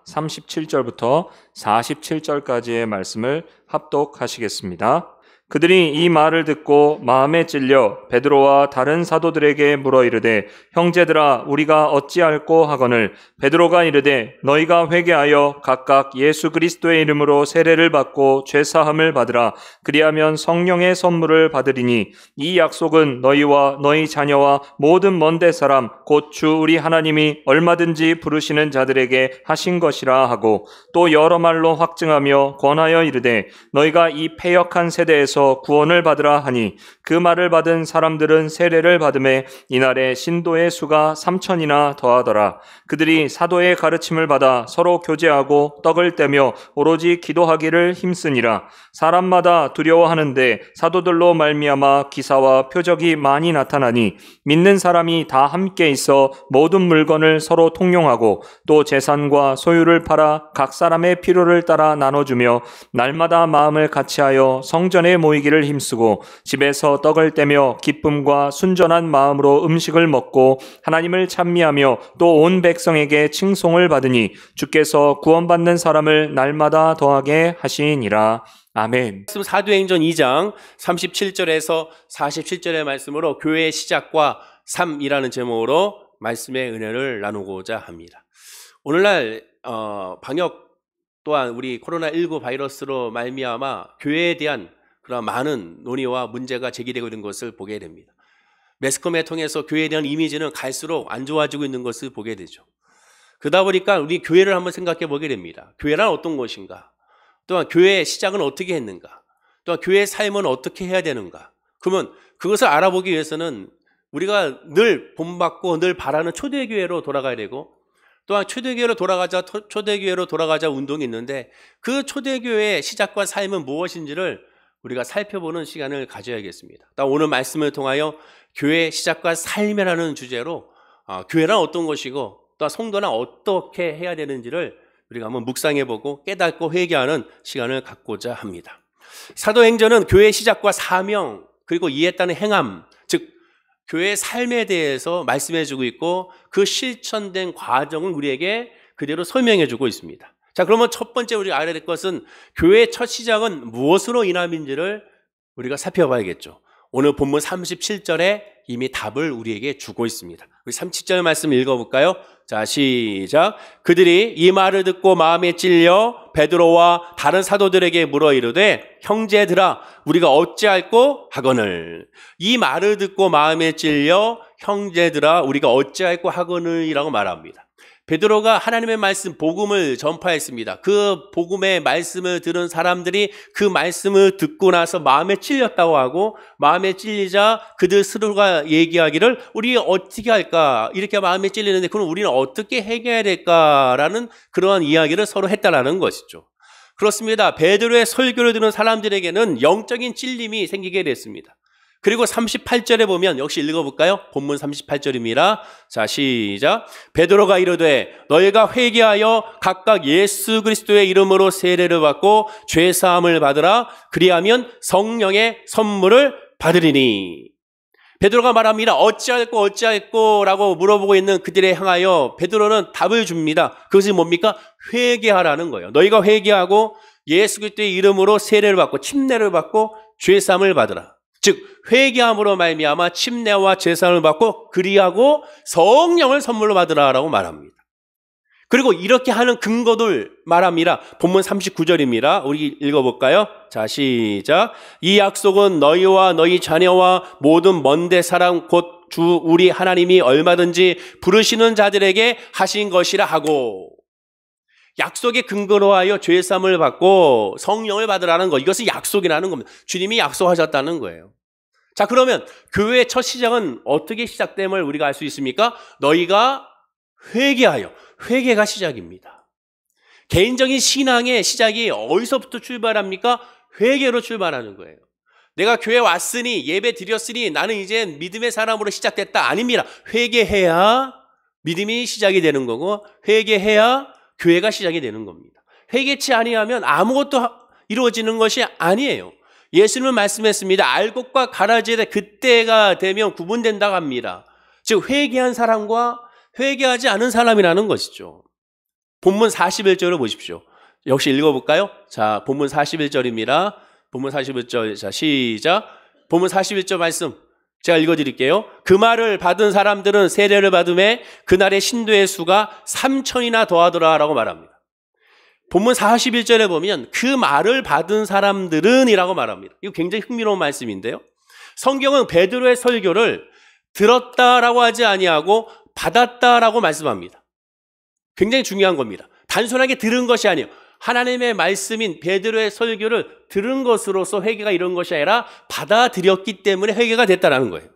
37절부터 47절까지의 말씀을 합독하시겠습니다. 그들이 이 말을 듣고 마음에 찔려 베드로와 다른 사도들에게 물어 이르되 형제들아 우리가 어찌할꼬 하거늘 베드로가 이르되 너희가 회개하여 각각 예수 그리스도의 이름으로 세례를 받고 죄사함을 받으라. 그리하면 성령의 선물을 받으리니 이 약속은 너희와 너희 자녀와 모든 먼데 사람 곧 주 우리 하나님이 얼마든지 부르시는 자들에게 하신 것이라 하고 또 여러 말로 확증하며 권하여 이르되 너희가 이 패역한 세대에서 구원을 받으라 하니 그 말을 받은 사람들은 세례를 받음에 이날에 신도의 수가 3,000이나 더하더라. 그들이 사도의 가르침을 받아 서로 교제하고 떡을 떼며 오로지 기도하기를 힘쓰니라. 사람마다 두려워하는데 사도들로 말미암아 기사와 표적이 많이 나타나니 믿는 사람이 다 함께 있어 모든 물건을 서로 통용하고 또 재산과 소유를 팔아 각 사람의 필요를 따라 나눠주며 날마다 마음을 같이하여 성전에 모이기를 힘쓰고 집에서 떡을 떼며 기쁨과 순전한 마음으로 음식을 먹고 하나님을 찬미하며 또 온 백성에게 칭송을 받으니 주께서 구원받는 사람을 날마다 더하게 하시니라. 아멘. 사도행전 2장 37절에서 47절의 말씀으로 교회의 시작과 삶이라는 제목으로 말씀의 은혜를 나누고자 합니다. 오늘날 방역 또한 우리 코로나19 바이러스로 말미암아 교회에 대한 그런 많은 논의와 문제가 제기되고 있는 것을 보게 됩니다. 매스컴을 통해서 교회에 대한 이미지는 갈수록 안 좋아지고 있는 것을 보게 되죠. 그러다 보니까 우리 교회를 한번 생각해 보게 됩니다. 교회란 어떤 것인가? 또한 교회의 시작은 어떻게 했는가? 또한 교회의 삶은 어떻게 해야 되는가? 그러면 그것을 알아보기 위해서는 우리가 늘 본받고 늘 바라는 초대교회로 돌아가야 되고 또한 초대교회로 돌아가자 운동이 있는데 그 초대교회의 시작과 삶은 무엇인지를 우리가 살펴보는 시간을 가져야겠습니다. 오늘 말씀을 통하여 교회 시작과 삶이라는 주제로 교회란 어떤 것이고 또 성도는 어떻게 해야 되는지를 우리가 한번 묵상해보고 깨닫고 회개하는 시간을 갖고자 합니다. 사도행전은 교회의 시작과 사명 그리고 이에 따른 행함 즉 교회의 삶에 대해서 말씀해주고 있고 그 실천된 과정을 우리에게 그대로 설명해주고 있습니다. 자, 그러면 첫 번째 우리가 알아야 될 것은 교회의 첫 시작은 무엇으로 인함인지를 우리가 살펴봐야겠죠. 오늘 본문 37절에 이미 답을 우리에게 주고 있습니다. 우리 37절 말씀 읽어볼까요? 자, 시작. 그들이 이 말을 듣고 마음에 찔려 베드로와 다른 사도들에게 물어 이르되 형제들아 우리가 어찌할꼬 하거늘. 이 말을 듣고 마음에 찔려 형제들아 우리가 어찌할꼬 하거늘이라고 말합니다. 베드로가 하나님의 말씀 복음을 전파했습니다. 그 복음의 말씀을 들은 사람들이 그 말씀을 듣고 나서 마음에 찔렸다고 하고 마음에 찔리자 그들 스스로가 얘기하기를 우리 어떻게 할까? 이렇게 마음에 찔리는데 그럼 우리는 어떻게 해결해야 될까라는 그러한 이야기를 서로 했다라는 것이죠. 그렇습니다. 베드로의 설교를 듣는 사람들에게는 영적인 찔림이 생기게 됐습니다. 그리고 38절에 보면 역시 읽어볼까요? 본문 38절입니다. 자, 시작. 베드로가 이르되 너희가 회개하여 각각 예수 그리스도의 이름으로 세례를 받고 죄사함을 받으라. 그리하면 성령의 선물을 받으리니. 베드로가 말합니다. 어찌할꼬 라고 물어보고 있는 그들에 향하여 베드로는 답을 줍니다. 그것이 뭡니까? 회개하라는 거예요. 너희가 회개하고 예수 그리스도의 이름으로 세례를 받고 침례를 받고 죄사함을 받으라. 즉 회개함으로 말미암아 침례와 제사를 받고 그리하고 성령을 선물로 받으라라고 말합니다. 그리고 이렇게 하는 근거들 말합니다. 본문 39절입니다. 우리 읽어볼까요? 자, 시작. 이 약속은 너희와 너희 자녀와 모든 먼데 사람 곧 주 우리 하나님이 얼마든지 부르시는 자들에게 하신 것이라 하고 약속의 근거로 하여 죄사함을 받고 성령을 받으라는 것. 이것은 약속이라는 겁니다. 주님이 약속하셨다는 거예요. 자, 그러면 교회의 첫 시작은 어떻게 시작됨을 우리가 알 수 있습니까? 너희가 회개하여. 회개가 시작입니다. 개인적인 신앙의 시작이 어디서부터 출발합니까? 회개로 출발하는 거예요. 내가 교회 왔으니 예배 드렸으니 나는 이제 믿음의 사람으로 시작됐다. 아닙니다. 회개해야 믿음이 시작이 되는 거고 회개해야 교회가 시작이 되는 겁니다. 회개치 아니하면 아무것도 이루어지는 것이 아니에요. 예수님은 말씀했습니다. 알 것과 가라지에 그때가 되면 구분된다고 합니다. 즉 회개한 사람과 회개하지 않은 사람이라는 것이죠. 본문 41절을 보십시오. 역시 읽어볼까요? 자, 본문 41절입니다. 본문 41절, 자, 시작. 본문 41절 말씀 제가 읽어드릴게요. 그 말을 받은 사람들은 세례를 받음에 그날의 신도의 수가 3,000이나 더하더라 라고 말합니다. 본문 41절에 보면 그 말을 받은 사람들은 이라고 말합니다. 이거 굉장히 흥미로운 말씀인데요. 성경은 베드로의 설교를 들었다라고 하지 아니하고 받았다라고 말씀합니다. 굉장히 중요한 겁니다. 단순하게 들은 것이 아니에요. 하나님의 말씀인 베드로의 설교를 들은 것으로서 회개가 이런 것이 아니라 받아들였기 때문에 회개가 됐다는 거예요.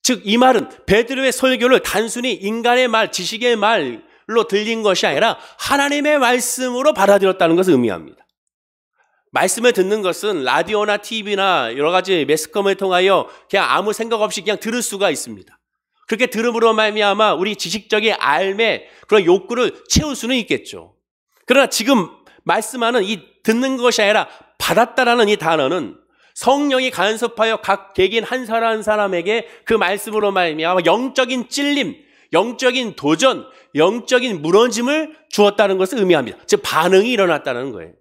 즉 이 말은 베드로의 설교를 단순히 인간의 말, 지식의 말로 들린 것이 아니라 하나님의 말씀으로 받아들였다는 것을 의미합니다. 말씀을 듣는 것은 라디오나 TV나 여러 가지 매스컴을 통하여 그냥 아무 생각 없이 그냥 들을 수가 있습니다. 그렇게 들음으로 말미암아 우리 지식적인 알매 그런 욕구를 채울 수는 있겠죠. 그러나 지금 말씀하는 이 듣는 것이 아니라 받았다라는 이 단어는 성령이 간섭하여 각 개개인 한 사람 한 사람에게 그 말씀으로 말미암아 영적인 찔림, 영적인 도전, 영적인 무너짐을 주었다는 것을 의미합니다. 즉 반응이 일어났다는 거예요.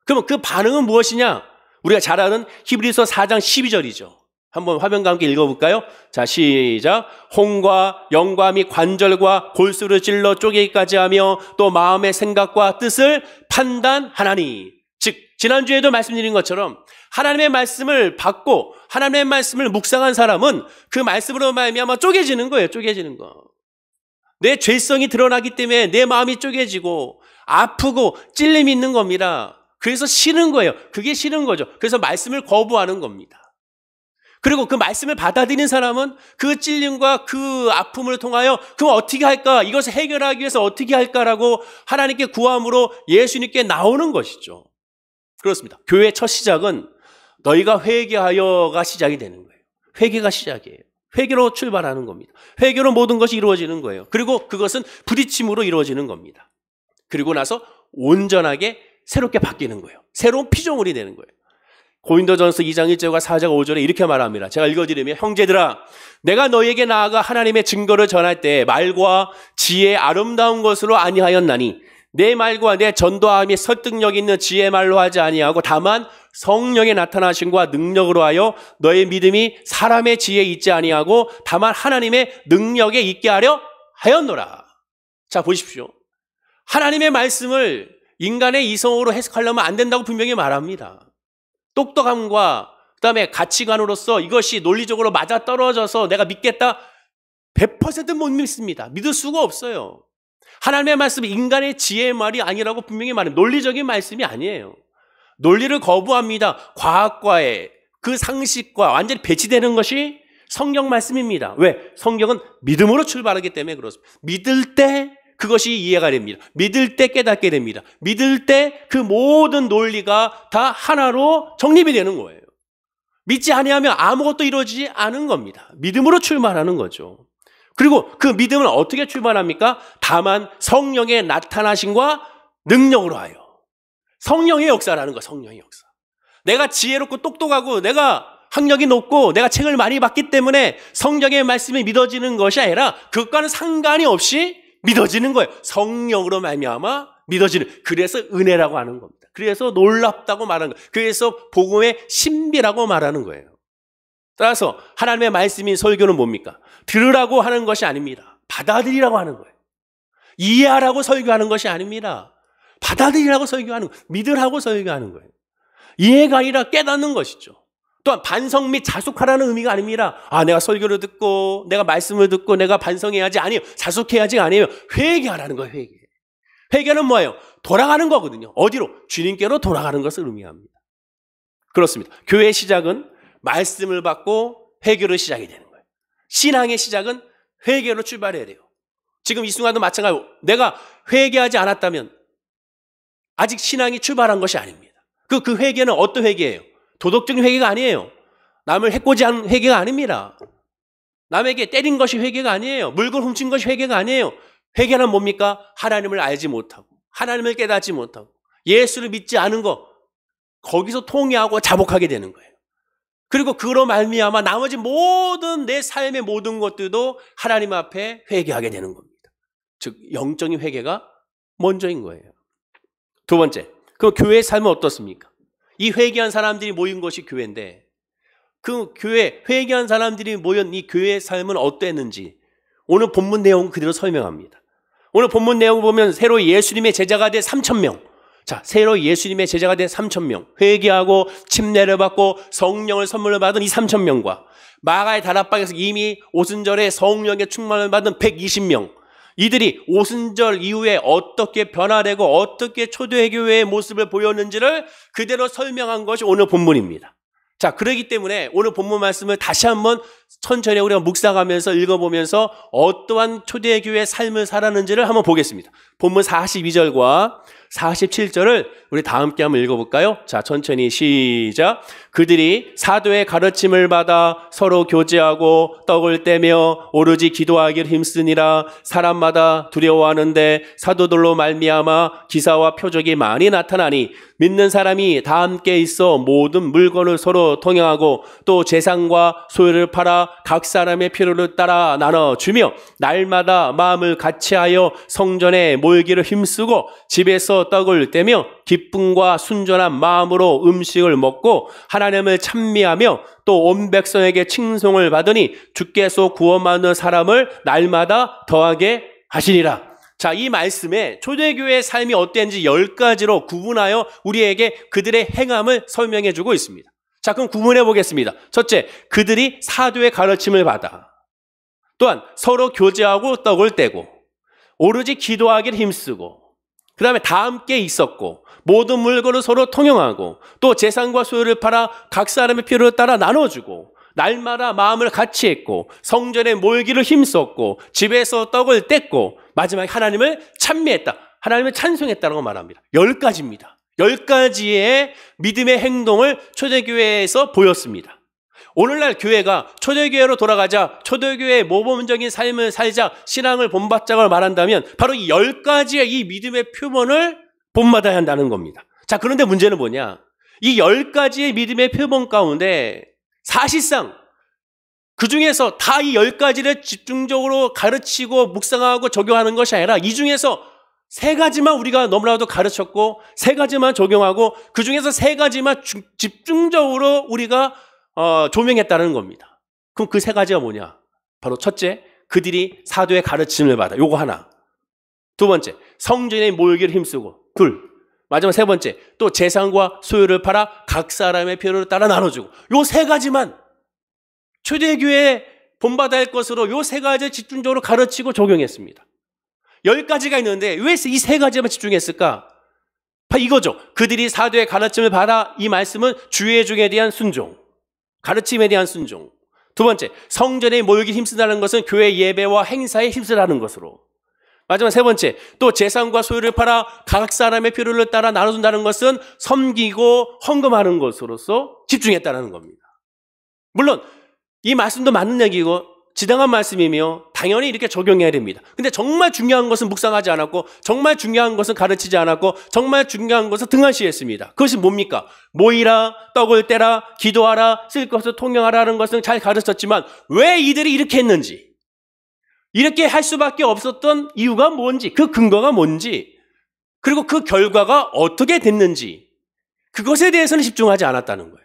그러면 그 반응은 무엇이냐? 우리가 잘 아는 히브리서 4장 12절이죠. 한번 화면과 함께 읽어볼까요? 자, 시작. 혼과 영과 및 관절과 골수를 찔러 쪼개기까지 하며 또 마음의 생각과 뜻을 판단하나니. 즉 지난주에도 말씀드린 것처럼 하나님의 말씀을 받고 하나님의 말씀을 묵상한 사람은 그 말씀으로 말미암아 쪼개지는 거예요. 쪼개지는 거. 내 죄성이 드러나기 때문에 내 마음이 쪼개지고 아프고 찔림이 있는 겁니다. 그래서 싫은 거예요. 그게 싫은 거죠. 그래서 말씀을 거부하는 겁니다. 그리고 그 말씀을 받아들인 사람은 그 찔림과 그 아픔을 통하여 그럼 어떻게 할까? 이것을 해결하기 위해서 어떻게 할까라고 하나님께 구함으로 예수님께 나오는 것이죠. 그렇습니다. 교회의 첫 시작은 너희가 회개하여가 시작이 되는 거예요. 회개가 시작이에요. 회개로 출발하는 겁니다. 회개로 모든 것이 이루어지는 거예요. 그리고 그것은 부딪힘으로 이루어지는 겁니다. 그리고 나서 온전하게 새롭게 바뀌는 거예요. 새로운 피조물이 되는 거예요. 고린도전서 2장 1절과 4장 5절에 이렇게 말합니다. 제가 읽어드리면 형제들아 내가 너희에게 나아가 하나님의 증거를 전할 때 말과 지혜의 아름다운 것으로 아니하였나니 내 말과 내 전도함이 설득력 있는 지혜의 말로 하지 아니하고 다만 성령의 나타나심과 능력으로 하여 너의 믿음이 사람의 지혜에 있지 아니하고 다만 하나님의 능력에 있게 하려 하였노라. 자 보십시오. 하나님의 말씀을 인간의 이성으로 해석하려면 안 된다고 분명히 말합니다. 똑똑함과 그다음에 가치관으로서 이것이 논리적으로 맞아떨어져서 내가 믿겠다 100% 못 믿습니다. 믿을 수가 없어요. 하나님의 말씀이 인간의 지혜의 말이 아니라고 분명히 말해요. 논리적인 말씀이 아니에요. 논리를 거부합니다. 과학과의 그 상식과 완전히 배치되는 것이 성경 말씀입니다. 왜? 성경은 믿음으로 출발하기 때문에 그렇습니다. 믿을 때 그것이 이해가 됩니다. 믿을 때 깨닫게 됩니다. 믿을 때 그 모든 논리가 다 하나로 정립이 되는 거예요. 믿지 아니하면 아무것도 이루어지지 않은 겁니다. 믿음으로 출발하는 거죠. 그리고 그 믿음은 어떻게 출발합니까? 다만 성령의 나타나심과 능력으로 하여. 성령의 역사라는 거, 성령의 역사. 내가 지혜롭고 똑똑하고 내가 학력이 높고 내가 책을 많이 봤기 때문에 성경의 말씀이 믿어지는 것이 아니라 그것과는 상관이 없이 믿어지는 거예요. 성령으로 말미암아 믿어지는. 그래서 은혜라고 하는 겁니다. 그래서 놀랍다고 말하는 거예요. 그래서 복음의 신비라고 말하는 거예요. 따라서 하나님의 말씀인 설교는 뭡니까? 들으라고 하는 것이 아닙니다. 받아들이라고 하는 거예요. 이해하라고 설교하는 것이 아닙니다. 받아들이라고 설교하는 거예요. 믿으라고 설교하는 거예요. 이해가 아니라 깨닫는 것이죠. 또한 반성 및 자숙하라는 의미가 아닙니다. 아, 내가 설교를 듣고 내가 말씀을 듣고 내가 반성해야지. 아니에요. 자숙해야지 아니에요. 회개하라는 거예요. 회개. 회개는 뭐예요? 돌아가는 거거든요. 어디로? 주님께로 돌아가는 것을 의미합니다. 그렇습니다. 교회의 시작은 말씀을 받고 회개로 시작이 되는 거예요. 신앙의 시작은 회개로 출발해야 돼요. 지금 이 순간도 마찬가지로 내가 회개하지 않았다면 아직 신앙이 출발한 것이 아닙니다. 그 회개는 어떤 회개예요? 도덕적인 회개가 아니에요. 남을 해코지한 회개가 아닙니다. 남에게 때린 것이 회개가 아니에요. 물건 훔친 것이 회개가 아니에요. 회개는 뭡니까? 하나님을 알지 못하고 하나님을 깨닫지 못하고 예수를 믿지 않은 것, 거기서 통회하고 자복하게 되는 거예요. 그리고 그로 말미암아 나머지 모든 내 삶의 모든 것들도 하나님 앞에 회개하게 되는 겁니다. 즉 영적인 회개가 먼저인 거예요. 두 번째, 그럼 교회의 삶은 어떻습니까? 이 회개한 사람들이 모인 것이 교회인데 그 교회, 회개한 사람들이 모인 이 교회의 삶은 어땠는지 오늘 본문 내용 그대로 설명합니다. 오늘 본문 내용을 보면 새로 예수님의 제자가 된 3,000명. 자, 새로 예수님의 제자가 된 3,000명. 회개하고 침례를 받고 성령을 선물을 받은 이 3,000명과 마가의 다락방에서 이미 오순절에 성령의 충만을 받은 120명. 이들이 오순절 이후에 어떻게 변화되고 어떻게 초대교회의 모습을 보였는지를 그대로 설명한 것이 오늘 본문입니다. 자, 그렇기 때문에 오늘 본문 말씀을 다시 한번 천천히 우리가 묵상하면서 읽어보면서 어떠한 초대교회의 삶을 살았는지를 한번 보겠습니다. 본문 42절과 47절을 우리 다 함께 한번 읽어볼까요? 자, 천천히 시작. 그들이 사도의 가르침을 받아 서로 교제하고 떡을 떼며 오로지 기도하기를 힘쓰니라. 사람마다 두려워하는데 사도들로 말미암아 기사와 표적이 많이 나타나니 믿는 사람이 다 함께 있어 모든 물건을 서로 통용하고 또 재산과 소유를 팔아 각 사람의 필요를 따라 나눠주며 날마다 마음을 같이하여 성전에 모이기를 힘쓰고 집에서 떡을 떼며 기쁨과 순전한 마음으로 음식을 먹고 하나님을 찬미하며 또 온 백성에게 칭송을 받으니 주께서 구원받는 사람을 날마다 더하게 하시니라. 자, 이 말씀에 초대교회의 삶이 어땠는지 10가지로 구분하여 우리에게 그들의 행함을 설명해 주고 있습니다. 자, 그럼 구분해 보겠습니다. 첫째, 그들이 사도의 가르침을 받아. 또한 서로 교제하고 떡을 떼고 오로지 기도하기를 힘쓰고 그 다음에 다 함께 있었고 모든 물건을 서로 통용하고 또 재산과 소유를 팔아 각 사람의 필요를 따라 나눠주고 날마다 마음을 같이 했고 성전에 모이기를 힘썼고 집에서 떡을 뗐고 마지막에 하나님을 찬미했다. 하나님을 찬송했다고 말합니다. 10가지입니다. 10가지의 믿음의 행동을 초대교회에서 보였습니다. 오늘날 교회가 초대교회로 돌아가자, 초대교회의 모범적인 삶을 살자, 신앙을 본받자고 말한다면 바로 이 10가지의 이 믿음의 표본을 본받아야 한다는 겁니다. 자, 그런데 문제는 뭐냐? 이 10가지의 믿음의 표본 가운데 사실상 그 중에서 다 이 10가지를 집중적으로 가르치고 묵상하고 적용하는 것이 아니라 이 중에서 3가지만 우리가 너무나도 가르쳤고 3가지만 적용하고 그 중에서 3가지만 집중적으로 우리가 조명했다는 겁니다. 그럼 그 3가지가 뭐냐? 바로 첫째, 그들이 사도의 가르침을 받아. 요거 하나. 두 번째, 성전에 모이기를 힘쓰고. 둘, 마지막 3번째, 또 재산과 소유를 팔아 각 사람의 필요를 따라 나눠주고. 요 3가지만 초대교회에 본받아야 할 것으로 요 3가지를 집중적으로 가르치고 적용했습니다. 10가지가 있는데 왜 이 3가지만 집중했을까? 바로 이거죠. 그들이 사도의 가르침을 받아. 이 말씀은 주의종에 대한 순종, 가르침에 대한 순종. 두 번째, 성전에 모이기 힘쓰다는 것은 교회 예배와 행사에 힘쓰라는 것으로. 마지막 3번째, 또 재산과 소유를 팔아 각 사람의 필요를 따라 나눠준다는 것은 섬기고 헌금하는 것으로서 집중했다는 겁니다. 물론 이 말씀도 맞는 얘기고 지당한 말씀이며 당연히 이렇게 적용해야 됩니다. 근데 정말 중요한 것은 묵상하지 않았고 정말 중요한 것은 가르치지 않았고 정말 중요한 것은 등한시했습니다. 그것이 뭡니까? 모이라, 떡을 떼라, 기도하라, 쓸 것을 통용하라는 것은 잘 가르쳤지만 왜 이들이 이렇게 했는지, 이렇게 할 수밖에 없었던 이유가 뭔지, 그 근거가 뭔지, 그리고 그 결과가 어떻게 됐는지 그것에 대해서는 집중하지 않았다는 거예요.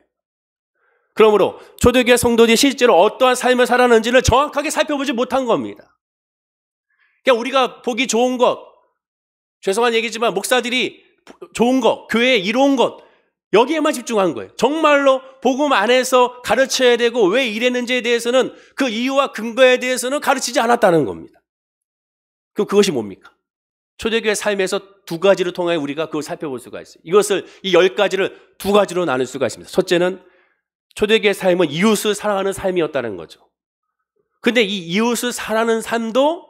그러므로 초대교회 성도들이 실제로 어떠한 삶을 살았는지를 정확하게 살펴보지 못한 겁니다. 그냥 우리가 보기 좋은 것, 죄송한 얘기지만 목사들이 좋은 것, 교회에 이로운 것, 여기에만 집중한 거예요. 정말로 복음 안에서 가르쳐야 되고 왜 이랬는지에 대해서는 그 이유와 근거에 대해서는 가르치지 않았다는 겁니다. 그럼 그것이 뭡니까? 초대교회 삶에서 2가지를 통해 우리가 그걸 살펴볼 수가 있어요. 이것을, 이 10가지를 2가지로 나눌 수가 있습니다. 첫째는 초대교회 삶은 이웃을 사랑하는 삶이었다는 거죠. 근데 이 이웃을 사랑하는 삶도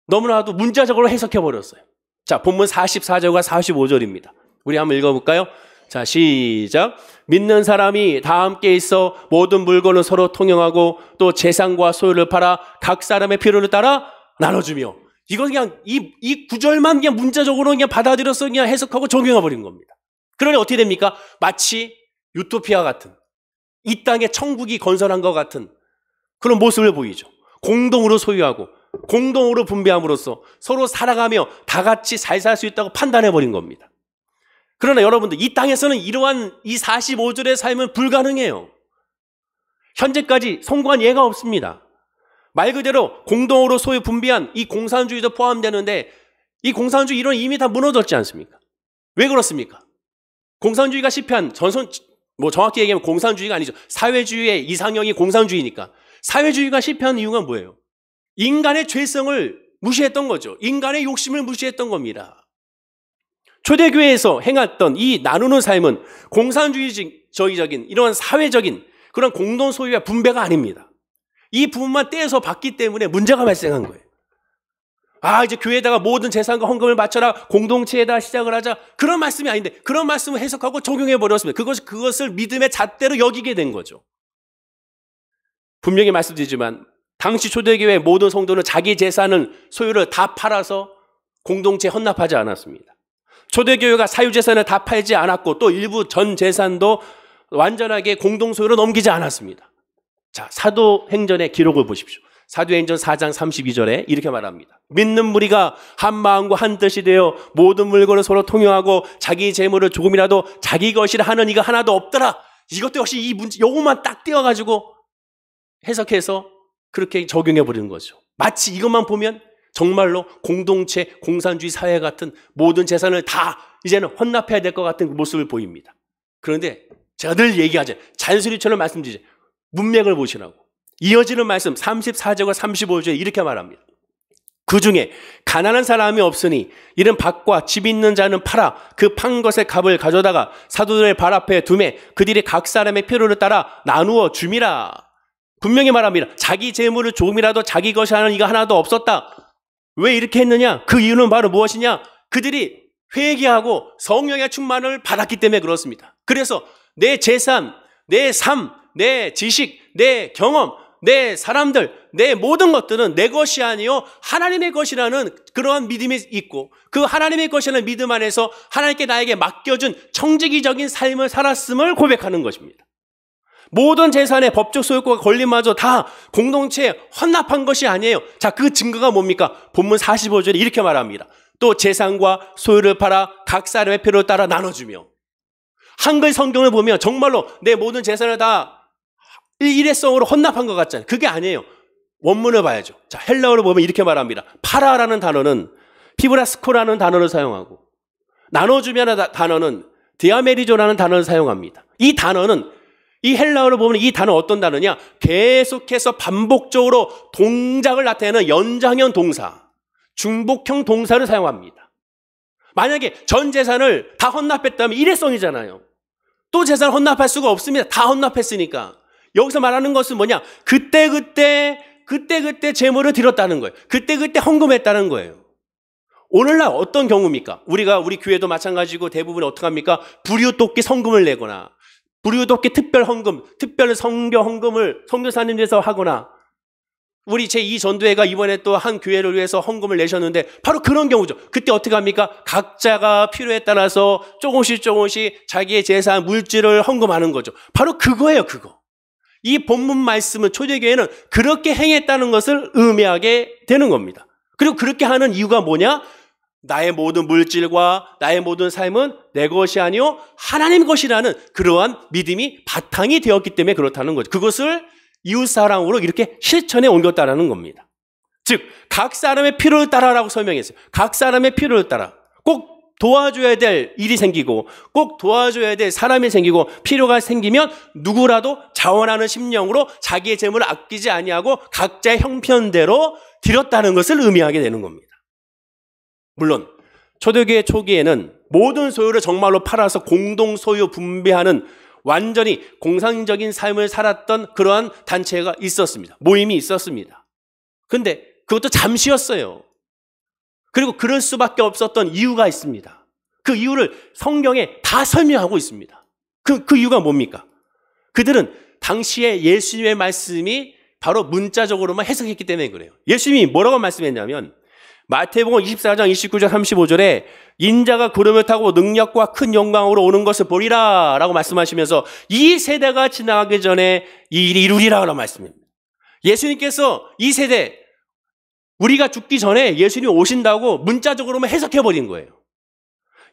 너무나도 문자적으로 해석해버렸어요. 자, 본문 44절과 45절입니다. 우리 한번 읽어볼까요? 자, 시작. 믿는 사람이 다 함께 있어 모든 물건을 서로 통용하고 또 재산과 소유를 팔아 각 사람의 필요를 따라 나눠주며. 이건 그냥 이 구절만 그냥 문자적으로 그냥 받아들여서 그냥 해석하고 적용해버린 겁니다. 그러니 어떻게 됩니까? 마치 유토피아 같은, 이 땅에 천국이 건설한 것 같은 그런 모습을 보이죠. 공동으로 소유하고 공동으로 분배함으로써 서로 살아가며 다 같이 잘 살 수 있다고 판단해버린 겁니다. 그러나 여러분들, 이 땅에서는 이러한 이 45절의 삶은 불가능해요. 현재까지 성공한 예가 없습니다. 말 그대로 공동으로 소유 분배한 이 공산주의도 포함되는데, 이 공산주의 이론 이미 다 무너졌지 않습니까? 왜 그렇습니까? 공산주의가 실패한 정확히 얘기하면 공산주의가 아니죠. 사회주의의 이상형이 공산주의니까. 사회주의가 실패한 이유가 뭐예요? 인간의 죄성을 무시했던 거죠. 인간의 욕심을 무시했던 겁니다. 초대교회에서 행했던 이 나누는 삶은 공산주의적인 이런 사회적인 그런 공동 소유와 분배가 아닙니다. 이 부분만 떼서 봤기 때문에 문제가 발생한 거예요. 이제 교회에다가 모든 재산과 헌금을 바쳐라, 공동체에다 시작을 하자, 그런 말씀이 아닌데 그런 말씀을 해석하고 적용해 버렸습니다. 그것을 믿음의 잣대로 여기게 된 거죠. 분명히 말씀드리지만 당시 초대교회 모든 성도는 자기 재산을 소유를 다 팔아서 공동체에 헌납하지 않았습니다. 초대교회가 사유재산을 다 팔지 않았고 또 일부 전 재산도 완전하게 공동소유로 넘기지 않았습니다. 자, 사도행전의 기록을 보십시오. 사도행전 4장 32절에 이렇게 말합니다. 믿는 무리가 한 마음과 한 뜻이 되어 모든 물건을 서로 통용하고 자기 재물을 조금이라도 자기 것이라 하는 이가 하나도 없더라. 이것도 역시 이 문제, 요것만 딱 띄워가지고 해석해서 그렇게 적용해 버리는 거죠. 마치 이것만 보면 정말로 공동체, 공산주의 사회 같은 모든 재산을 다 이제는 헌납해야 될 것 같은 모습을 보입니다. 그런데 제가 늘 얘기하죠. 잔소리처럼 말씀드리죠. 문맥을 보시라고. 이어지는 말씀 34절과 35절에 이렇게 말합니다. 그 중에 가난한 사람이 없으니 이런 밭과 집 있는 자는 팔아 그 판 것의 값을 가져다가 사도들의 발 앞에 두매 그들이 각 사람의 필요를 따라 나누어 줌이라. 분명히 말합니다. 자기 재물을 조금이라도 자기 것이 하는 이가 하나도 없었다. 왜 이렇게 했느냐? 그 이유는 바로 무엇이냐? 그들이 회개하고 성령의 충만을 받았기 때문에 그렇습니다. 그래서 내 재산, 내 삶, 내 지식, 내 경험, 내 사람들, 내 모든 것들은 내 것이 아니요 하나님의 것이라는 그러한 믿음이 있고 그 하나님의 것이라는 믿음 안에서 하나님께 나에게 맡겨준 청지기적인 삶을 살았음을 고백하는 것입니다. 모든 재산의 법적 소유권과 권리마저 다 공동체에 헌납한 것이 아니에요. 자, 그 증거가 뭡니까? 본문 45절에 이렇게 말합니다. 또 재산과 소유를 팔아 각 사람의 필요를 따라 나눠주며. 한글 성경을 보면 정말로 내 모든 재산을 다 일회성으로 헌납한 것 같잖아요. 그게 아니에요. 원문을 봐야죠. 자, 헬라어로 보면 이렇게 말합니다. 파라라는 단어는 피브라스코라는 단어를 사용하고 나눠주면의 단어는 디아메리조라는 단어를 사용합니다. 이 단어는 이 헬라어로 보면 이 단어 어떤 단어냐? 계속해서 반복적으로 동작을 나타내는 연장형 동사, 중복형 동사를 사용합니다. 만약에 전 재산을 다 헌납했다면 일회성이잖아요. 또 재산을 헌납할 수가 없습니다. 다 헌납했으니까. 여기서 말하는 것은 뭐냐? 그때 재물을 드렸다는 거예요. 그때 헌금했다는 거예요. 오늘날 어떤 경우입니까? 우리 교회도 마찬가지고 대부분 어떻게 합니까? 불이웃돕기 성금을 내거나 불이웃돕기 특별 헌금, 특별 성교 헌금을 선교사님께서 하거나 우리 제2전도회가 이번에 또 한 교회를 위해서 헌금을 내셨는데 바로 그런 경우죠. 그때 어떻게 합니까? 각자가 필요에 따라서 조금씩 자기의 재산, 물질을 헌금하는 거죠. 바로 그거예요, 그거. 이 본문 말씀은 초대교회는 그렇게 행했다는 것을 의미하게 되는 겁니다. 그리고 그렇게 하는 이유가 뭐냐? 나의 모든 물질과 나의 모든 삶은 내 것이 아니요 하나님 것이라는 그러한 믿음이 바탕이 되었기 때문에 그렇다는 거죠. 그것을 이웃사랑으로 이렇게 실천에 옮겼다라는 겁니다. 즉 각 사람의 필요를 따라라고 설명했어요. 각 사람의 필요를 따라. 꼭 도와줘야 될 일이 생기고 꼭 도와줘야 될 사람이 생기고 필요가 생기면 누구라도 자원하는 심령으로 자기의 재물을 아끼지 아니하고 각자의 형편대로 드렸다는 것을 의미하게 되는 겁니다. 물론 초대교회 초기에는 모든 소유를 정말로 팔아서 공동소유 분배하는 완전히 공산적인 삶을 살았던 그러한 단체가 있었습니다. 모임이 있었습니다. 그런데 그것도 잠시였어요. 그리고 그럴 수밖에 없었던 이유가 있습니다. 그 이유를 성경에 다 설명하고 있습니다. 그 이유가 뭡니까? 그들은 당시에 예수님의 말씀이 바로 문자적으로만 해석했기 때문에 그래요. 예수님이 뭐라고 말씀했냐면 마태복음 24장 29절 35절에 인자가 구름을 타고 능력과 큰 영광으로 오는 것을 보리라 라고 말씀하시면서 이 세대가 지나가기 전에 이 일이 이루리라 라고 말씀합니다. 예수님께서 이 세대 우리가 죽기 전에 예수님이 오신다고 문자적으로만 해석해버린 거예요.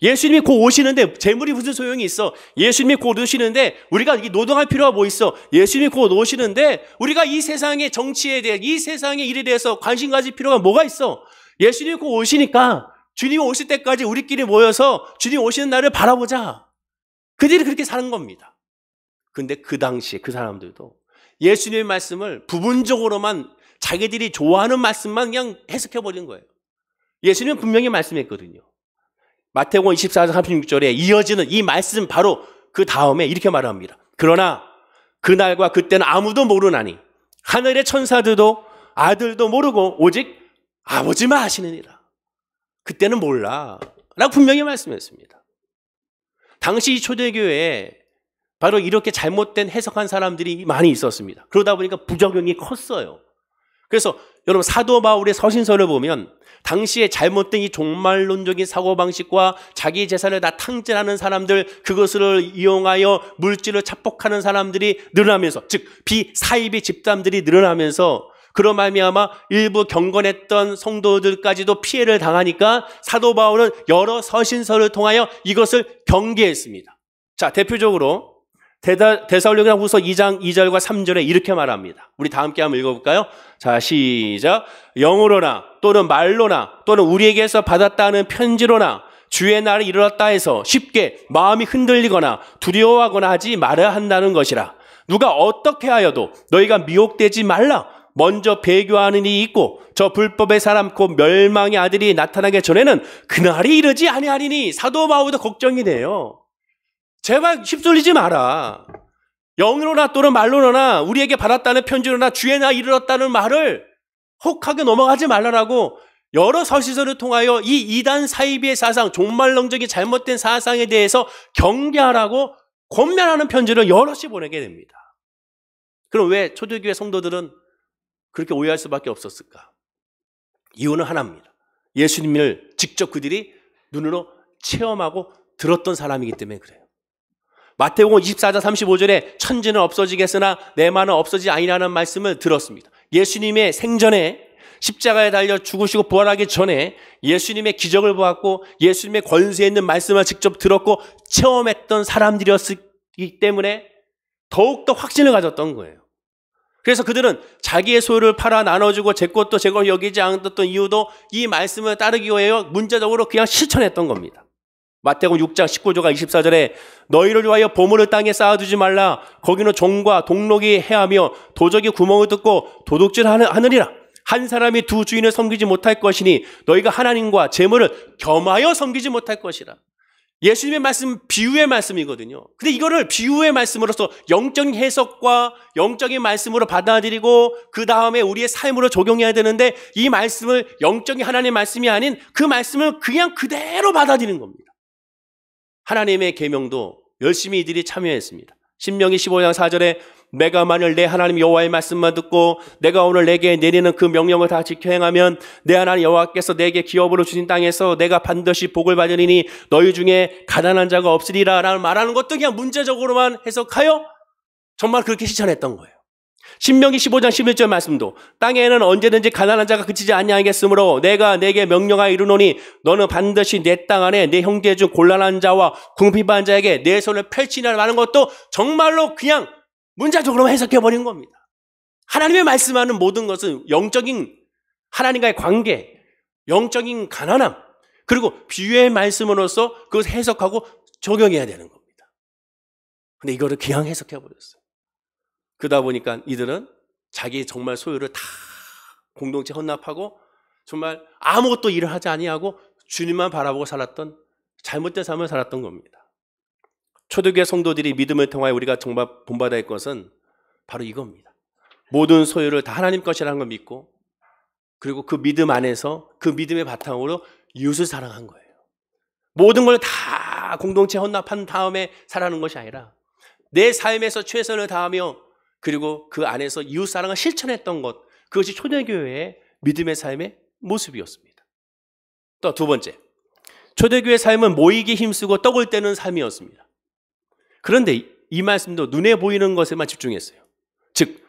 예수님이 곧 오시는데 재물이 무슨 소용이 있어? 예수님이 곧 오시는데 우리가 노동할 필요가 뭐 있어? 예수님이 곧 오시는데 우리가 이 세상의 정치에 대해, 이 세상의 일에 대해서 관심 가질 필요가 뭐가 있어? 예수님이 곧 오시니까 주님이 오실 때까지 우리끼리 모여서 주님 오시는 날을 바라보자. 그들이 그렇게 사는 겁니다. 근데 그 당시에 그 사람들도 예수님의 말씀을 부분적으로만 자기들이 좋아하는 말씀만 그냥 해석해버린 거예요. 예수님은 분명히 말씀했거든요. 마태복음 24장 36절에 이어지는 이 말씀 바로 그 다음에 이렇게 말합니다. 그러나 그날과 그때는 아무도 모르나니 하늘의 천사들도 아들도 모르고 오직 아버지만 아시느니라. 그때는 몰라 라고 분명히 말씀했습니다. 당시 이 초대교회에 바로 이렇게 잘못된 해석한 사람들이 많이 있었습니다. 그러다 보니까 부작용이 컸어요. 그래서 여러분 사도 바울의 서신서를 보면 당시에 잘못된 이 종말론적인 사고방식과 자기 재산을 다 탕진하는 사람들, 그것을 이용하여 물질을 착복하는 사람들이 늘어나면서, 즉 비사이비 집단들이 늘어나면서 그런 말미암아 일부 경건했던 성도들까지도 피해를 당하니까 사도 바울은 여러 서신서를 통하여 이것을 경계했습니다. 자, 대표적으로 데살로니가후서 2장 2절과 3절에 이렇게 말합니다. 우리 다 함께 한번 읽어볼까요? 자, 시작. 영으로나 또는 말로나 또는 우리에게서 받았다는 편지로나 주의 날이 이르렀다 해서 쉽게 마음이 흔들리거나 두려워하거나 하지 말아야 한다는 것이라. 누가 어떻게 하여도 너희가 미혹되지 말라. 먼저 배교하는 일이 있고 저 불법의 사람 곧 멸망의 아들이 나타나기 전에는 그날이 이르지 아니하리니. 사도 바울도 걱정이 돼요. 제발 휩쓸리지 마라. 영으로나 또는 말로나 우리에게 받았다는 편지로나 주의 날 이르렀다는 말을 혹하게 넘어가지 말라라고 여러 서신서를 통하여 이 이단 사이비의 사상, 종말론적인 잘못된 사상에 대해서 경계하라고 권면하는 편지를 여럿이 보내게 됩니다. 그럼 왜 초대교회 성도들은 그렇게 오해할 수밖에 없었을까? 이유는 하나입니다. 예수님을 직접 그들이 눈으로 체험하고 들었던 사람이기 때문에 그래요. 마태복음 24장 35절에 천지는 없어지겠으나 내 말은 없어지지 아니라는 말씀을 들었습니다. 예수님의 생전에 십자가에 달려 죽으시고 부활하기 전에 예수님의 기적을 보았고 예수님의 권세 있는 말씀을 직접 들었고 체험했던 사람들이었기 때문에 더욱더 확신을 가졌던 거예요. 그래서 그들은 자기의 소유를 팔아 나눠주고 제 것도 제 것 여기지 않았던 이유도 이 말씀을 따르기 위하여 문자적으로 그냥 실천했던 겁니다. 마태복음 6장 19절과 24절에 너희를 위하여 보물을 땅에 쌓아두지 말라. 거기는 종과 동록이 해하며 도적이 구멍을 뚫고 도둑질하느니라. 한 사람이 두 주인을 섬기지 못할 것이니 너희가 하나님과 재물을 겸하여 섬기지 못할 것이라. 예수님의 말씀 비유의 말씀이거든요. 근데 이거를 비유의 말씀으로서 영적인 해석과 영적인 말씀으로 받아들이고 그 다음에 우리의 삶으로 적용해야 되는데 이 말씀을 영적인 하나님의 말씀이 아닌 그 말씀을 그냥 그대로 받아들이는 겁니다. 하나님의 계명도 열심히 이들이 참여했습니다. 신명기 15장 4절에 내가 만일 내 하나님 여호와의 말씀만 듣고 내가 오늘 내게 내리는 그 명령을 다 지켜 행하면 내 하나님 여호와께서 내게 기업으로 주신 땅에서 내가 반드시 복을 받으리니 너희 중에 가난한 자가 없으리라 라는 말하는 것도 그냥 문제적으로만 해석하여 정말 그렇게 실천했던 거예요. 신명기 15장 11절 말씀도 땅에는 언제든지 가난한 자가 그치지 아니하겠으므로 내가 내게 명령하여 이르노니 너는 반드시 내 땅 안에 내 형제 중 곤란한 자와 궁핍한 자에게 내 손을 펼치라 하는 것도 정말로 그냥 문자적으로 해석해버린 겁니다. 하나님의 말씀하는 모든 것은 영적인 하나님과의 관계, 영적인 가난함, 그리고 비유의 말씀으로서 그것을 해석하고 적용해야 되는 겁니다. 근데 이거를 그냥 해석해버렸어요. 그러다 보니까 이들은 자기 정말 소유를 다 공동체 헌납하고 정말 아무것도 일을 하지 아니하고 주님만 바라보고 살았던 잘못된 삶을 살았던 겁니다. 초대교회 성도들이 믿음을 통하여 우리가 정말 본받아야 할 것은 바로 이겁니다. 모든 소유를 다 하나님 것이라는 걸 믿고 그리고 그 믿음 안에서 그 믿음의 바탕으로 이웃을 사랑한 거예요. 모든 걸 다 공동체 헌납한 다음에 살아가는 것이 아니라 내 삶에서 최선을 다하며 그리고 그 안에서 이웃사랑을 실천했던 것, 그것이 초대교회의 믿음의 삶의 모습이었습니다. 또 두 번째, 초대교회의 삶은 모이기 힘쓰고 떡을 떼는 삶이었습니다. 그런데 이 말씀도 눈에 보이는 것에만 집중했어요. 즉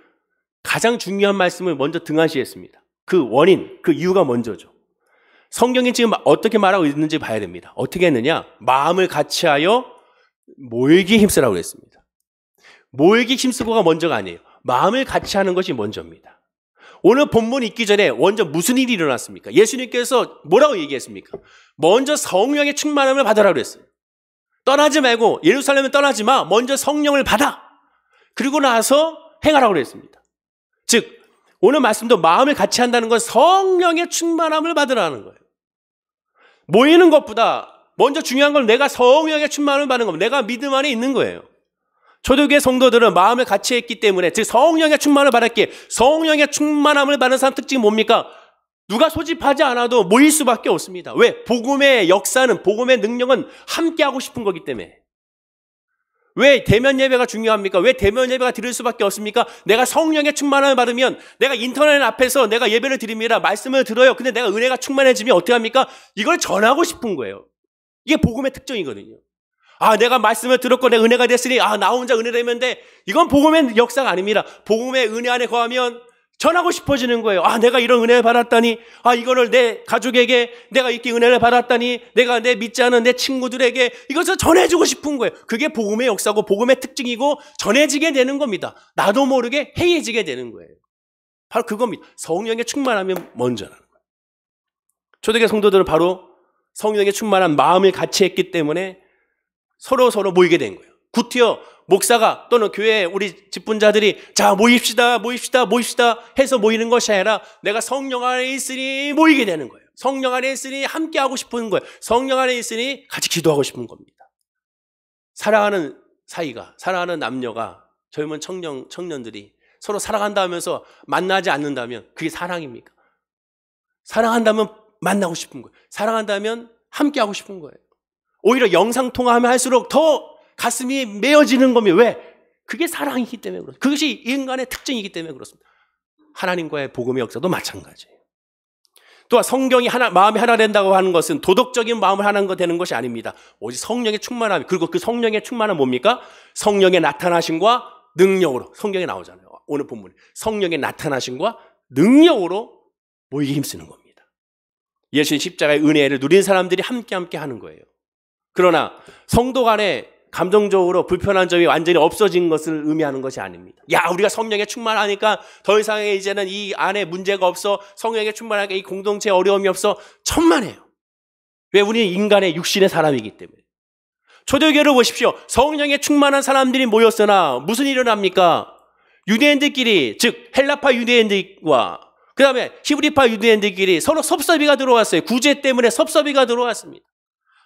가장 중요한 말씀을 먼저 등한시했습니다. 그 원인, 그 이유가 먼저죠. 성경이 지금 어떻게 말하고 있는지 봐야 됩니다. 어떻게 했느냐? 마음을 같이하여 모이기 힘쓰라고 그랬습니다. 모이기 힘쓰고가 먼저가 아니에요. 마음을 같이 하는 것이 먼저입니다. 오늘 본문 읽기 전에 먼저 무슨 일이 일어났습니까? 예수님께서 뭐라고 얘기했습니까? 먼저 성령의 충만함을 받으라고 그랬어요. 떠나지 말고 예루살렘을 떠나지 마. 먼저 성령을 받아. 그리고 나서 행하라고 그랬습니다. 즉 오늘 말씀도 마음을 같이 한다는 건 성령의 충만함을 받으라는 거예요. 모이는 것보다 먼저 중요한 건 내가 성령의 충만함을 받는 겁니다. 내가 믿음 안에 있는 거예요. 초대교회 성도들은 마음을 같이 했기 때문에 즉 성령의 충만을 받았기에 성령의 충만함을 받는 사람 특징이 뭡니까? 누가 소집하지 않아도 모일 수밖에 없습니다. 왜? 복음의 역사는 복음의 능력은 함께하고 싶은 거기 때문에. 왜 대면 예배가 중요합니까? 왜 대면 예배가 드릴 수밖에 없습니까? 내가 성령의 충만함을 받으면 내가 인터넷 앞에서 내가 예배를 드립니다. 말씀을 들어요. 근데 내가 은혜가 충만해지면 어떻게 합니까? 이걸 전하고 싶은 거예요. 이게 복음의 특징이거든요. 아, 내가 말씀을 들었고 내 은혜가 됐으니 나 혼자 은혜 되면 돼. 이건 복음의 역사가 아닙니다. 복음의 은혜 안에 거하면 전하고 싶어지는 거예요. 내가 이런 은혜를 받았다니, 이거를 내 가족에게 내가 이렇게 은혜를 받았다니, 내가 내 믿지 않은 내 친구들에게 이것을 전해주고 싶은 거예요. 그게 복음의 역사고 복음의 특징이고 전해지게 되는 겁니다. 나도 모르게 행해지게 되는 거예요. 바로 그겁니다. 성령의 충만하면 먼저라는 거예요. 초대교회 성도들은 바로 성령의 충만한 마음을 같이 했기 때문에 서로 모이게 된 거예요. 구티어 목사가 또는 교회 우리 직분자들이 자 모입시다 해서 모이는 것이 아니라 내가 성령 안에 있으니 모이게 되는 거예요. 성령 안에 있으니 함께하고 싶은 거예요. 성령 안에 있으니 같이 기도하고 싶은 겁니다. 사랑하는 사이가, 사랑하는 남녀가, 젊은 청년들이 서로 사랑한다 하면서 만나지 않는다면 그게 사랑입니까? 사랑한다면 만나고 싶은 거예요. 사랑한다면 함께하고 싶은 거예요. 오히려 영상통화하면 할수록 더 가슴이 메어지는 겁니다. 왜? 그게 사랑이기 때문에 그렇습니다. 그것이 인간의 특징이기 때문에 그렇습니다. 하나님과의 복음의 역사도 마찬가지예요. 또한 성경이 마음이 하나 된다고 하는 것은 도덕적인 마음을 하나 되는 것이 아닙니다. 오직 성령의 충만함, 그리고 그 성령의 충만함은 뭡니까? 성령의 나타나심과 능력으로. 성경에 나오잖아요. 오늘 본문에. 성령의 나타나심과 능력으로 모이기 힘쓰는 겁니다. 예수님 십자가의 은혜를 누린 사람들이 함께 하는 거예요. 그러나 성도 간에 감정적으로 불편한 점이 완전히 없어진 것을 의미하는 것이 아닙니다. 우리가 성령에 충만하니까 더 이상 이제는 이 안에 문제가 없어. 성령에 충만하니까 이 공동체에 어려움이 없어. 천만에요. 왜? 우리는 인간의 육신의 사람이기 때문에. 초대교회를 보십시오. 성령에 충만한 사람들이 모였으나 무슨 일이 일어납니까? 유대인들끼리, 즉 헬라파 유대인들과 그 다음에 히브리파 유대인들끼리 서로 섭섭이가 들어왔어요. 구제 때문에 섭섭이가 들어왔습니다.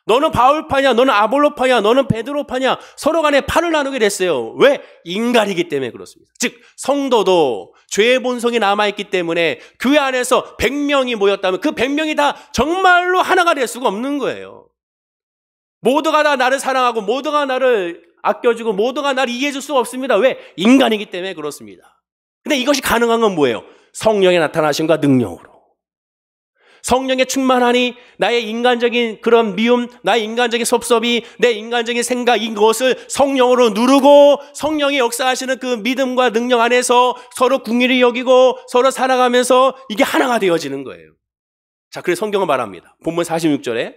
너는 바울파냐, 너는 아볼로파냐, 너는 베드로파냐, 서로 간에 판을 나누게 됐어요. 왜? 인간이기 때문에 그렇습니다. 즉 성도도 죄의 본성이 남아있기 때문에 교회 안에서 100명이 모였다면 그 100명이 다 정말로 하나가 될 수가 없는 거예요. 모두가 다 나를 사랑하고 모두가 나를 아껴주고 모두가 나를 이해해줄 수가 없습니다. 왜? 인간이기 때문에 그렇습니다. 근데 이것이 가능한 건 뭐예요? 성령의 나타나심과 능력으로. 성령의 충만하니 나의 인간적인 그런 미움, 나의 인간적인 섭섭이, 내 인간적인 생각, 이것을 성령으로 누르고 성령이 역사하시는 그 믿음과 능력 안에서 서로 궁일이 여기고 서로 살아가면서 이게 하나가 되어지는 거예요. 자, 그래서 성경은 말합니다. 본문 46절에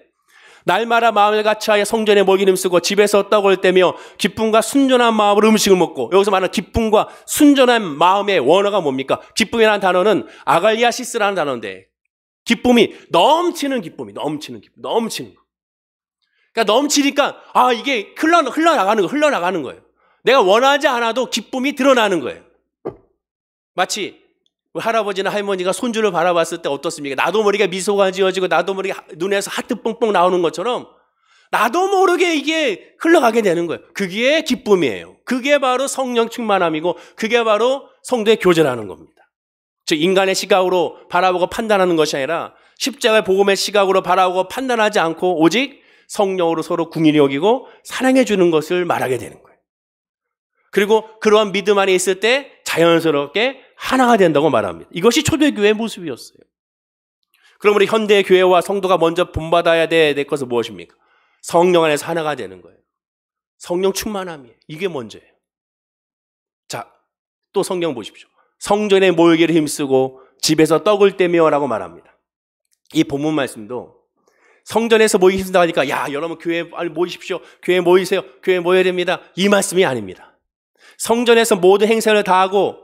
날마다 마음을 같이하여 성전에 먹이 힘쓰고 집에서 떡을 떼며 기쁨과 순전한 마음으로 음식을 먹고. 여기서 말하는 기쁨과 순전한 마음의 원어가 뭡니까? 기쁨이라는 단어는 아갈리아시스라는 단어인데 기쁨이 넘치는 기쁨이 넘치는 거. 그러니까 넘치니까 이게 흘러나가는 거예요. 내가 원하지 않아도 기쁨이 드러나는 거예요. 마치 할아버지나 할머니가 손주를 바라봤을 때 어떻습니까? 나도 모르게 미소가 지어지고 나도 모르게 눈에서 하트 뻥뻥 나오는 것처럼 나도 모르게 이게 흘러가게 되는 거예요. 그게 기쁨이에요. 그게 바로 성령 충만함이고 그게 바로 성도의 교제라는 겁니다. 즉 인간의 시각으로 바라보고 판단하는 것이 아니라 십자가의 복음의 시각으로 바라보고 판단하지 않고 오직 성령으로 서로 궁일이 여기고 사랑해 주는 것을 말하게 되는 거예요. 그리고 그러한 믿음 안에 있을 때 자연스럽게 하나가 된다고 말합니다. 이것이 초대교회의 모습이었어요. 그럼 우리 현대 교회와 성도가 먼저 본받아야 될 것은 무엇입니까? 성령 안에서 하나가 되는 거예요. 성령 충만함이에요. 이게 먼저예요. 자, 또 성경 보십시오. 성전에 모이기를 힘쓰고 집에서 떡을 떼며라고 말합니다. 이 본문 말씀도 성전에서 모이기 힘들다 하니까 야 여러분 교회에 모이십시오. 교회에 모이세요. 교회에 모여야 됩니다. 이 말씀이 아닙니다. 성전에서 모든 행사를 다 하고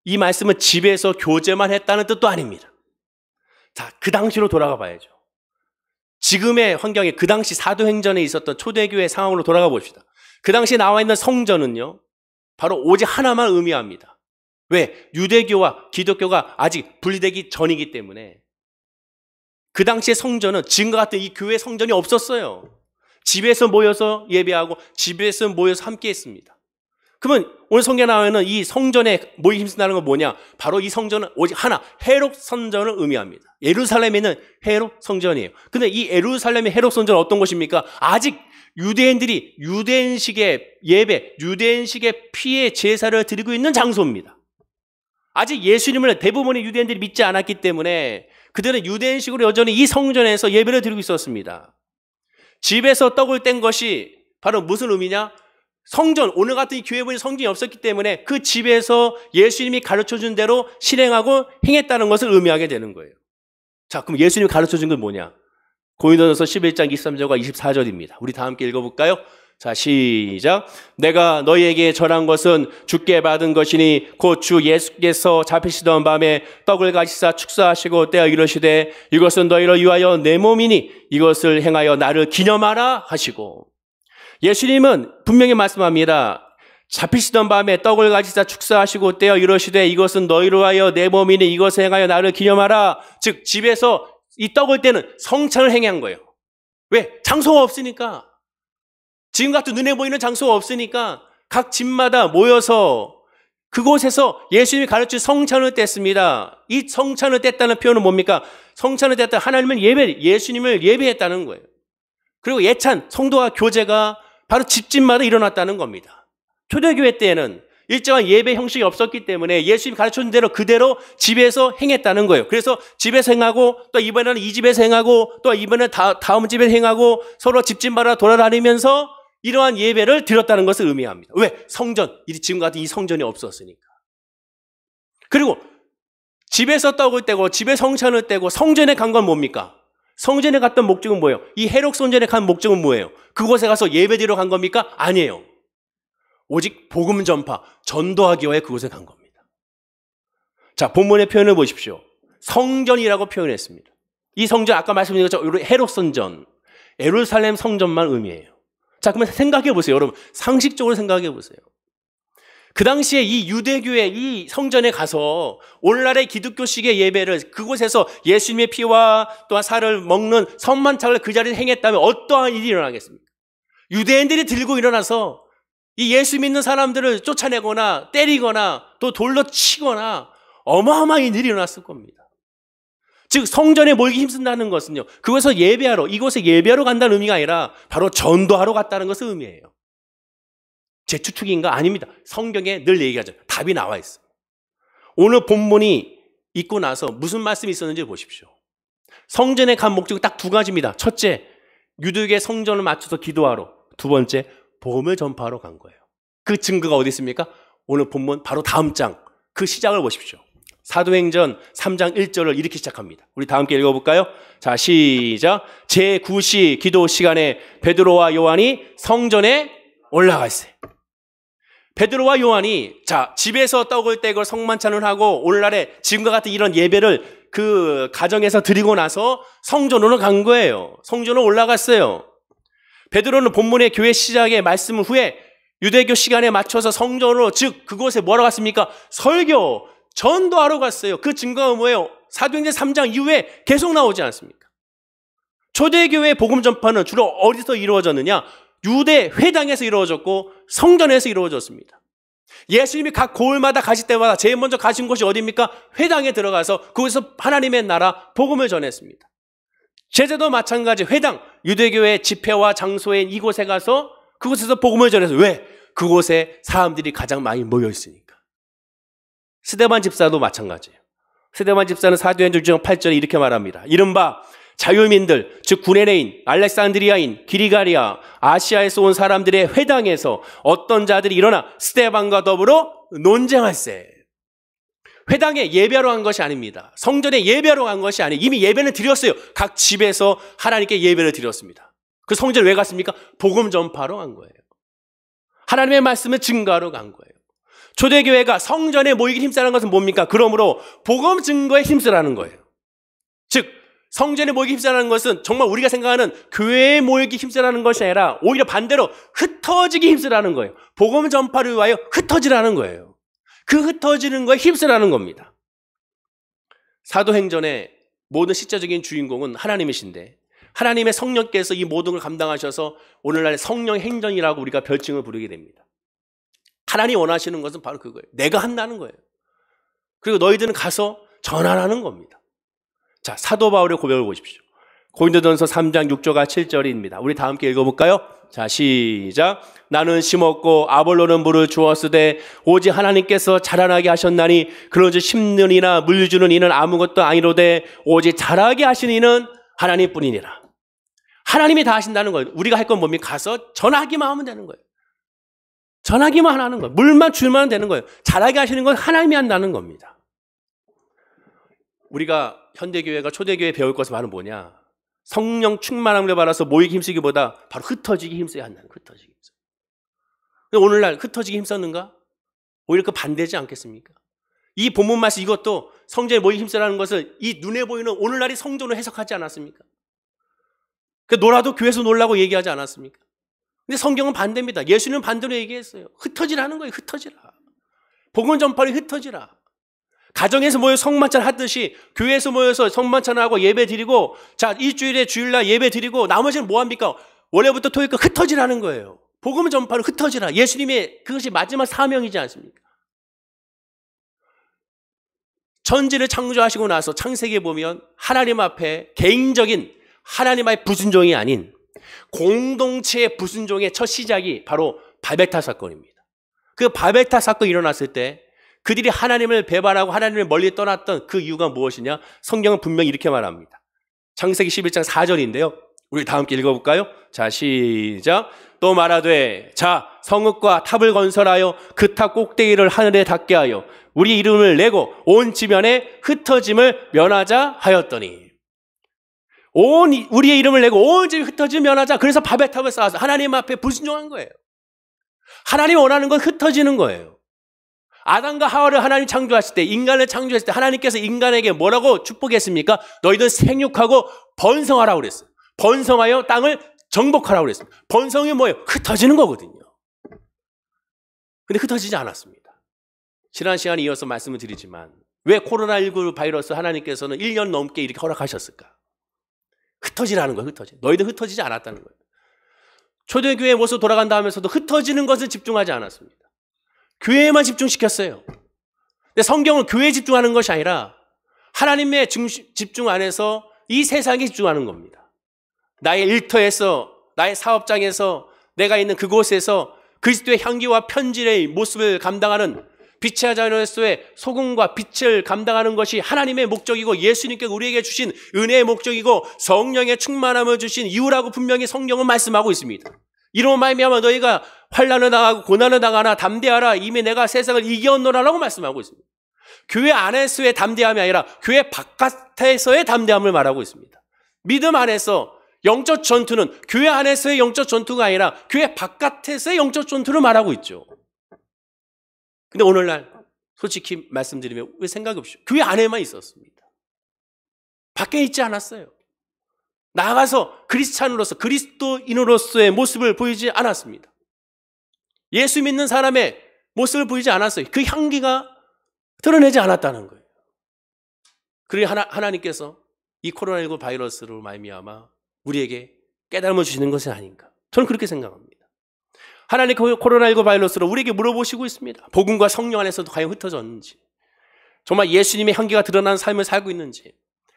이 말씀은 집에서 교제만 했다는 뜻도 아닙니다. 자, 그 당시로 돌아가 봐야죠. 지금의 환경에 그 당시 사도행전에 있었던 초대교회 상황으로 돌아가 봅시다. 그 당시에 나와 있는 성전은요, 바로 오직 하나만 의미합니다. 왜? 유대교와 기독교가 아직 분리되기 전이기 때문에 그 당시의 성전은 지금과 같은 이 교회 성전이 없었어요. 집에서 모여서 예배하고 집에서 모여서 함께 했습니다. 그러면 오늘 성경에 나와 있는 이 성전에 모이기 힘쓰다는 건 뭐냐? 바로 이 성전은 오직 하나, 헤롯 성전을 의미합니다. 예루살렘에 있는 헤롯 성전이에요. 근데 이 예루살렘의 헤롯 성전은 어떤 곳입니까? 아직 유대인들이 유대인식의 예배, 유대인식의 피의 제사를 드리고 있는 장소입니다. 아직 예수님을 대부분의 유대인들이 믿지 않았기 때문에 그들은 유대인식으로 여전히 이 성전에서 예배를 드리고 있었습니다. 집에서 떡을 뗀 것이 바로 무슨 의미냐? 성전, 오늘 같은 이 교회 보니 성전이 없었기 때문에 그 집에서 예수님이 가르쳐준 대로 실행하고 행했다는 것을 의미하게 되는 거예요. 자, 그럼 예수님이 가르쳐준 건 뭐냐? 고린도전서 11장 23절과 24절입니다. 우리 다 함께 읽어볼까요? 자, 시작. 내가 너희에게 전한 것은 주께 받은 것이니 곧 주 예수께서 잡히시던 밤에 떡을 가지사 축사하시고 떼어 이르시되 이것은 너희를 위하여 내 몸이니 이것을 행하여 나를 기념하라 하시고, 예수님은 분명히 말씀합니다. 잡히시던 밤에 떡을 가지사 축사하시고 떼어 이르시되 이것은 너희를 위하여 내 몸이니 이것을 행하여 나를 기념하라. 즉 집에서 이 떡을 떼는 성찬을 행한 거예요. 왜? 장소가 없으니까. 지금 같은 눈에 보이는 장소가 없으니까 각 집마다 모여서 그곳에서 예수님이 가르친 성찬을 뗐습니다. 이 성찬을 뗐다는 표현은 뭡니까? 성찬을 뗐다, 하나님을 예수님을 예배했다는 거예요. 그리고 예찬, 성도와 교제가 바로 집집마다 일어났다는 겁니다. 초대교회 때에는 일정한 예배 형식이 없었기 때문에 예수님이 가르쳐준 대로 그대로 집에서 행했다는 거예요. 그래서 집에서 행하고 또 이번에는 이 집에서 행하고 또 이번에는 다음 집에서 행하고 서로 집집마다 돌아다니면서 이러한 예배를 드렸다는 것을 의미합니다. 왜? 성전, 지금 같은 이 성전이 없었으니까. 그리고 집에서 떡을 떼고 집에 성찬을 떼고 성전에 간 건 뭡니까? 성전에 갔던 목적은 뭐예요? 이 헤롯 성전에 간 목적은 뭐예요? 그곳에 가서 예배드리러 간 겁니까? 아니에요. 오직 복음 전파, 전도하기 위해 그곳에 간 겁니다. 자, 본문의 표현을 보십시오. 성전이라고 표현했습니다. 이 성전, 아까 말씀드린 것처럼 헤롯 성전, 예루살렘 성전만 의미해요. 자, 그러면 생각해 보세요. 여러분, 상식적으로 생각해 보세요. 그 당시에 이 유대교회 이 성전에 가서 오늘날의 기독교식의 예배를 그곳에서 예수님의 피와 또한 살을 먹는 성만찬을 그 자리에 행했다면 어떠한 일이 일어나겠습니까? 유대인들이 들고 일어나서 이 예수 믿는 사람들을 쫓아내거나 때리거나 또 돌로 치거나 어마어마한 일이 일어났을 겁니다. 즉 성전에 모이기 힘쓴다는 것은요, 그곳에서 예배하러, 이곳에 예배하러 간다는 의미가 아니라 바로 전도하러 갔다는 것을 의미해요. 제 추측인가? 아닙니다. 성경에 늘 얘기하죠. 답이 나와 있어요. 오늘 본문이 읽고 나서 무슨 말씀이 있었는지 보십시오. 성전에 간 목적이 딱 두 가지입니다. 첫째, 유대교의 성전을 맞춰서 기도하러. 두 번째, 복음을 전파하러 간 거예요. 그 증거가 어디 있습니까? 오늘 본문 바로 다음 장, 그 시작을 보십시오. 사도행전 3장 1절을 이렇게 시작합니다. 우리 다 함께 읽어볼까요? 자, 시작. 제9시 기도 시간에 베드로와 요한이 성전에 올라갔어요. 베드로와 요한이 집에서 떡을 떼고 성만찬을 하고 오늘날에 지금과 같은 이런 예배를 그 가정에서 드리고 나서 성전으로 간 거예요. 성전으로 올라갔어요. 베드로는 본문의 교회 시작의 말씀 후에 유대교 시간에 맞춰서 성전으로, 즉 그곳에 뭐하러 갔습니까? 설교, 전도하러 갔어요. 그 증거가 뭐예요? 사도행전 3장 이후에 계속 나오지 않습니까? 초대교회 복음 전파는 주로 어디서 이루어졌느냐? 유대 회당에서 이루어졌고 성전에서 이루어졌습니다. 예수님이 각 고을마다 가실 때마다 제일 먼저 가신 곳이 어디입니까? 회당에 들어가서 그곳에서 하나님의 나라 복음을 전했습니다. 제자도 마찬가지, 회당, 유대교회 집회와 장소인 이곳에 가서 그곳에서 복음을 전해서, 왜? 그곳에 사람들이 가장 많이 모여 있으니까. 스데반 집사도 마찬가지예요. 스데반 집사는 사도행전 6장 8절에 이렇게 말합니다. 이른바 자유민들, 즉 구레네인, 알렉산드리아인, 기리가리아, 아시아에서 온 사람들의 회당에서 어떤 자들이 일어나 스데반과 더불어 논쟁할세. 회당에 예배하러 간 것이 아닙니다. 성전에 예배하러 간 것이 아니에요. 이미 예배는 드렸어요. 각 집에서 하나님께 예배를 드렸습니다. 그 성전에 왜 갔습니까? 복음 전파하러 간 거예요. 하나님의 말씀을 증거하러 간 거예요. 초대교회가 성전에 모이기 힘쓰라는 것은 뭡니까? 그러므로 복음 증거에 힘쓰라는 거예요. 즉 성전에 모이기 힘쓰라는 것은 정말 우리가 생각하는 교회에 모이기 힘쓰라는 것이 아니라 오히려 반대로 흩어지기 힘쓰라는 거예요. 복음 전파를 위하여 흩어지라는 거예요. 그 흩어지는 거에 힘쓰라는 겁니다. 사도행전의 모든 실제적인 주인공은 하나님이신데 하나님의 성령께서 이 모든 걸 감당하셔서 오늘날 성령 행전이라고 우리가 별칭을 부르게 됩니다. 하나님이 원하시는 것은 바로 그거예요. 내가 한다는 거예요. 그리고 너희들은 가서 전하라는 겁니다. 자, 사도 바울의 고백을 보십시오. 고린도전서 3장 6절과 7절입니다. 우리 다 함께 읽어볼까요? 자, 시작. 나는 심었고 아볼로는 물을 주었으되 오직 하나님께서 자라나게 하셨나니 그런즉 심는 이나 물 주는 이는 아무것도 아니로되 오직 자라게 하신 이는 하나님뿐이니라. 하나님이 다 하신다는 거예요. 우리가 할 건 뭡니까? 가서 전하기만 하면 되는 거예요. 전하기만 하는 거예요. 물만 주면 되는 거예요. 자라게 하시는 건 하나님이 한다는 겁니다. 우리가 현대교회가 초대교회에 배울 것은 바로 뭐냐? 성령 충만함을 받아서 모이기 힘쓰기보다 바로 흩어지기 힘써야 한다는 거예요. 흩어지기 힘써. 근데 오늘날 흩어지기 힘썼는가? 오히려 그 반대지 않겠습니까? 이 본문 말씀 이것도 성전에 모이기 힘쓰라는 것을 이 눈에 보이는 오늘날의 성전으로 해석하지 않았습니까? 그 놀아도 교회에서 놀라고 얘기하지 않았습니까? 근데 성경은 반대입니다. 예수님은 반대로 얘기했어요. 흩어지라는 거예요. 흩어지라. 복음 전파를 흩어지라. 가정에서 모여 성만찬 하듯이 교회에서 모여서 성만찬하고 예배 드리고 자 일주일에 주일날 예배 드리고 나머지는 뭐합니까? 월요일부터 토요일까지 흩어지라는 거예요. 복음 전파를 흩어지라. 예수님의 그것이 마지막 사명이지 않습니까? 천지를 창조하시고 나서 창세기에 보면 하나님 앞에 개인적인 하나님 앞에 불순종이 아닌 공동체의 불순종의 첫 시작이 바로 바벨탑 사건입니다. 그 바벨탑 사건이 일어났을 때 그들이 하나님을 배반하고 하나님을 멀리 떠났던 그 이유가 무엇이냐? 성경은 분명히 이렇게 말합니다. 창세기 11장 4절인데요. 우리 다 함께 읽어볼까요? 자, 시작. 또 말하되 자 성읍과 탑을 건설하여 그 탑 꼭대기를 하늘에 닿게 하여 우리 이름을 내고 온 지면에 흩어짐을 면하자 하였더니 우리의 이름을 내고 온 집이 흩어짐을 면하자. 그래서 바벨탑을 쌓아서 하나님 앞에 불순종한 거예요. 하나님이 원하는 건 흩어지는 거예요. 아담과 하와를 하나님 창조하실 때 인간을 창조했을 때 하나님께서 인간에게 뭐라고 축복했습니까? 너희들 생육하고 번성하라고 그랬어요. 번성하여 땅을 정복하라고 그랬어요. 번성이 뭐예요? 흩어지는 거거든요. 근데 흩어지지 않았습니다. 지난 시간에 이어서 말씀을 드리지만 왜 코로나19 바이러스 하나님께서는 1년 넘게 이렇게 허락하셨을까? 흩어지라는 거예요. 너희들 흩어지지 않았다는 거예요. 초대교회 모습 돌아간다 하면서도 흩어지는 것을 집중하지 않았습니다. 교회에만 집중시켰어요. 근데 성경은 교회에 집중하는 것이 아니라 하나님의 집중 안에서 이 세상에 집중하는 겁니다. 나의 일터에서 나의 사업장에서 내가 있는 그곳에서 그리스도의 향기와 편질의 모습을 감당하는 빛의 자녀로서의 소금과 빛을 감당하는 것이 하나님의 목적이고 예수님께서 우리에게 주신 은혜의 목적이고 성령의 충만함을 주신 이유라고 분명히 성경은 말씀하고 있습니다. 이로 말미암아 너희가 환난을 당하고 고난을 당하나 담대하라. 이미 내가 세상을 이겼노라라고 말씀하고 있습니다. 교회 안에서의 담대함이 아니라 교회 바깥에서의 담대함을 말하고 있습니다. 믿음 안에서 영적 전투는 교회 안에서의 영적 전투가 아니라 교회 바깥에서의 영적 전투를 말하고 있죠. 근데 오늘날 솔직히 말씀드리면 왜 생각이 없이 교회 안에만 있었습니다. 밖에 있지 않았어요. 나아가서 크리스찬으로서 그리스도인으로서의 모습을 보이지 않았습니다. 예수 믿는 사람의 모습을 보이지 않았어요. 그 향기가 드러내지 않았다는 거예요. 그리고 하나님께서 이 코로나19 바이러스로 말미암아 우리에게 깨달음을 주시는 것은 아닌가. 저는 그렇게 생각합니다. 하나님 코로나19 바이러스로 우리에게 물어보시고 있습니다. 복음과 성령 안에서도 과연 흩어졌는지, 정말 예수님의 향기가 드러나는 삶을 살고 있는지,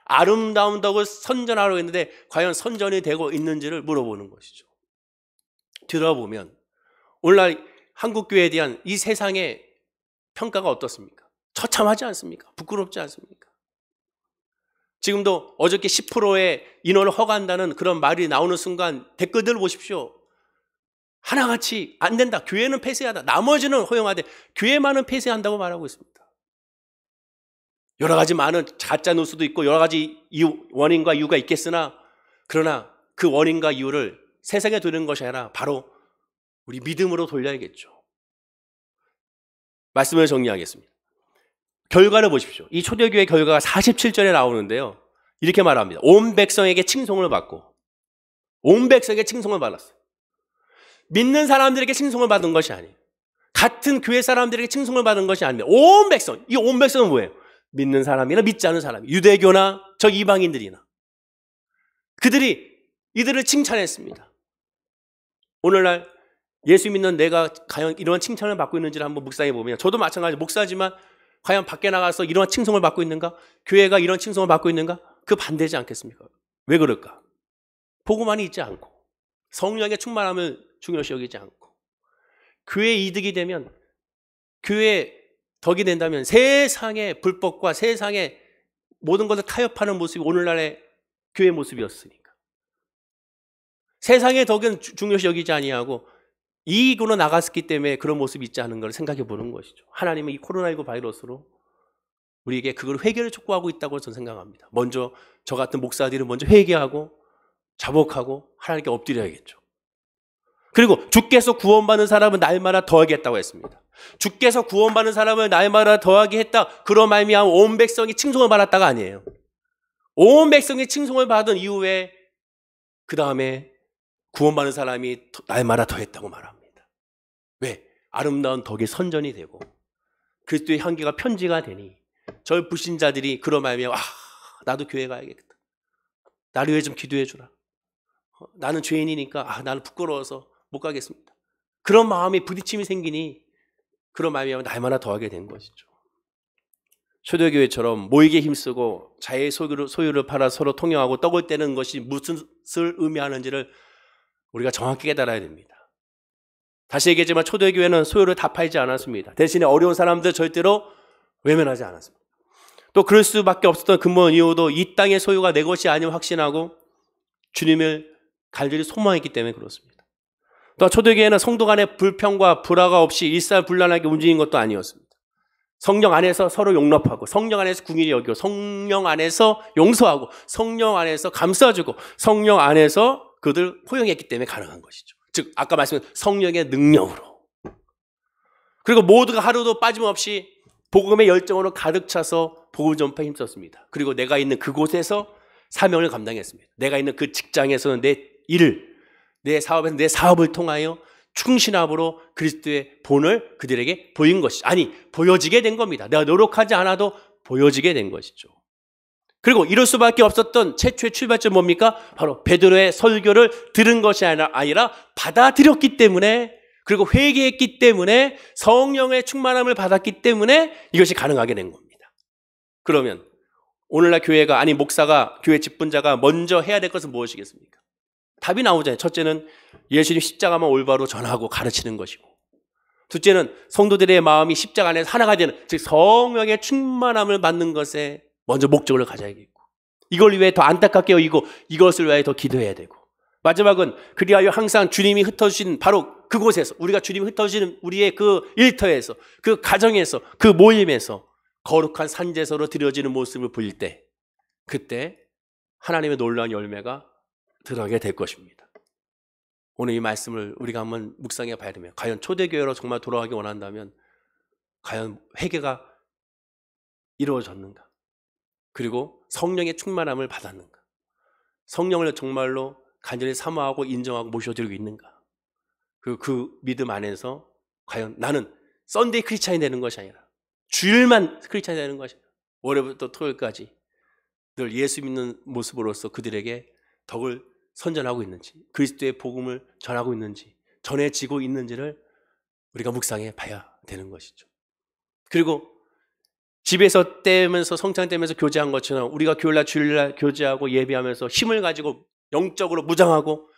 아름다운다고 선전하려고 했는데 과연 선전이 되고 있는지를 물어보는 것이죠. 들어보면 오늘날 한국교회에 대한 이 세상의 평가가 어떻습니까? 처참하지 않습니까? 부끄럽지 않습니까? 지금도 어저께 10%의 인원을 허가한다는 그런 말이 나오는 순간 댓글들 보십시오. 하나같이 안 된다. 교회는 폐쇄하다. 나머지는 허용하되 교회만은 폐쇄한다고 말하고 있습니다. 여러 가지 많은 가짜 뉴스도 있고 여러 가지 원인과 이유가 있겠으나 그러나 그 원인과 이유를 세상에 두는 것이 아니라 바로 우리 믿음으로 돌려야겠죠. 말씀을 정리하겠습니다. 결과를 보십시오. 이 초대교회 결과가 47절에 나오는데요. 이렇게 말합니다. 온 백성에게 칭송을 받고 온 백성에게 칭송을 받았어요. 믿는 사람들에게 칭송을 받은 것이 아니에요. 같은 교회 사람들에게 칭송을 받은 것이 아닙니다. 온 백성. 이 온 백성은 뭐예요? 믿는 사람이나 믿지 않은 사람, 유대교나 저 이방인들이나 이들을 칭찬했습니다. 오늘날 예수 믿는 내가 과연 이러한 칭찬을 받고 있는지를 한번 묵상해 보면 저도 마찬가지 목사지만 과연 밖에 나가서 이러한 칭송을 받고 있는가? 교회가 이런 칭송을 받고 있는가? 그 반대지 않겠습니까? 왜 그럴까? 복음만이 있지 않고 성령의 충만함을 중요시 여기지 않고 교회 이득이 되면 교회 덕이 된다면 세상의 불법과 세상의 모든 것을 타협하는 모습이 오늘날의 교회 모습이었으니까 세상의 덕은 중요시 여기지 아니하고 이익으로 나갔기 때문에 그런 모습이 있지 않은 걸 생각해 보는 것이죠. 하나님은 이 코로나19 바이러스로 우리에게 그걸 회개를 촉구하고 있다고 저는 생각합니다. 먼저 저 같은 목사들은 먼저 회개하고 자복하고 하나님께 엎드려야겠죠. 그리고 주께서 구원받는 사람은 날마다 더하게 했다고 했습니다. 주께서 구원받는 사람을 날마다 더하게 했다. 그런 말미암아 온 백성이 칭송을 받았다가 아니에요. 온 백성이 칭송을 받은 이후에 그 다음에 구원받는 사람이 날마다 더했다고 말합니다. 왜? 아름다운 덕의 선전이 되고 그리스도의 향기가 편지가 되니 저 불신자들이 그런 말미암아 나도 교회 가야겠다. 나를 위해 좀 기도해 주라. 나는 죄인이니까 나는 부끄러워서 못 가겠습니다. 그런 마음에 부딪힘이 생기니 그런 마음이 날마다 더하게 된 것이죠. 초대교회처럼 모이게 힘쓰고 자의 소유를 팔아 서로 통용하고 떡을 떼는 것이 무엇을 의미하는지를 우리가 정확히 깨달아야 됩니다. 다시 얘기하지만 초대교회는 소유를 다 팔지 않았습니다. 대신에 어려운 사람들 절대로 외면하지 않았습니다. 또 그럴 수밖에 없었던 근본 이유도 이 땅의 소유가 내 것이 아님을 확신하고 주님을 간절히 소망했기 때문에 그렇습니다. 또 초대교회는 성도 간의 불평과 불화가 없이 일사불란하게 움직인 것도 아니었습니다. 성령 안에서 서로 용납하고 성령 안에서 궁일이 여기고 성령 안에서 용서하고 성령 안에서 감싸주고 성령 안에서 그들 포용했기 때문에 가능한 것이죠. 즉 아까 말씀드린 성령의 능력으로. 그리고 모두가 하루도 빠짐없이 복음의 열정으로 가득 차서 복음 전파에 힘썼습니다. 그리고 내가 있는 그곳에서 사명을 감당했습니다. 내가 있는 그 직장에서는 내 일을, 내 사업에서 내 사업을 통하여 충신함으로 그리스도의 본을 그들에게 보인 것이죠. 아니, 보여지게 된 겁니다. 내가 노력하지 않아도 보여지게 된 것이죠. 그리고 이럴 수밖에 없었던 최초의 출발점 뭡니까? 바로 베드로의 설교를 들은 것이 아니라 받아들였기 때문에 그리고 회개했기 때문에 성령의 충만함을 받았기 때문에 이것이 가능하게 된 겁니다. 그러면 오늘날 교회가 아니 목사가 교회 직분자가 먼저 해야 될 것은 무엇이겠습니까? 답이 나오잖아요. 첫째는 예수님 십자가만 올바로 전하고 가르치는 것이고 둘째는 성도들의 마음이 십자가 안에서 하나가 되는 즉 성령의 충만함을 받는 것에 먼저 목적을 가져야겠고 이걸 위해 더 안타깝게 여기고 이것을 위해 더 기도해야 되고 마지막은 그리하여 항상 주님이 흩어주신 바로 그곳에서 우리가 주님이 흩어주시는 우리의 그 일터에서 그 가정에서 그 모임에서 거룩한 산제서로 드려지는 모습을 보일 때 그때 하나님의 놀라운 열매가 드러나게 될 것입니다. 오늘 이 말씀을 우리가 한번 묵상해 봐야 되면 과연 초대교회로 정말 돌아가기 원한다면 과연 회개가 이루어졌는가? 그리고 성령의 충만함을 받았는가? 성령을 정말로 간절히 사모하고 인정하고 모셔드리고 있는가? 그 믿음 안에서 과연 나는 썬데이 크리스찬이 되는 것이 아니라 주일만 크리스찬이 되는 것이 아니라 월요일부터 토요일까지 늘 예수 믿는 모습으로서 그들에게 덕을 선전하고 있는지 그리스도의 복음을 전하고 있는지 전해지고 있는지를 우리가 묵상해 봐야 되는 것이죠. 그리고 집에서 떼면서 성찬 떼면서 교제한 것처럼 우리가 교일날 주일날 교제하고 예배하면서 힘을 가지고 영적으로 무장하고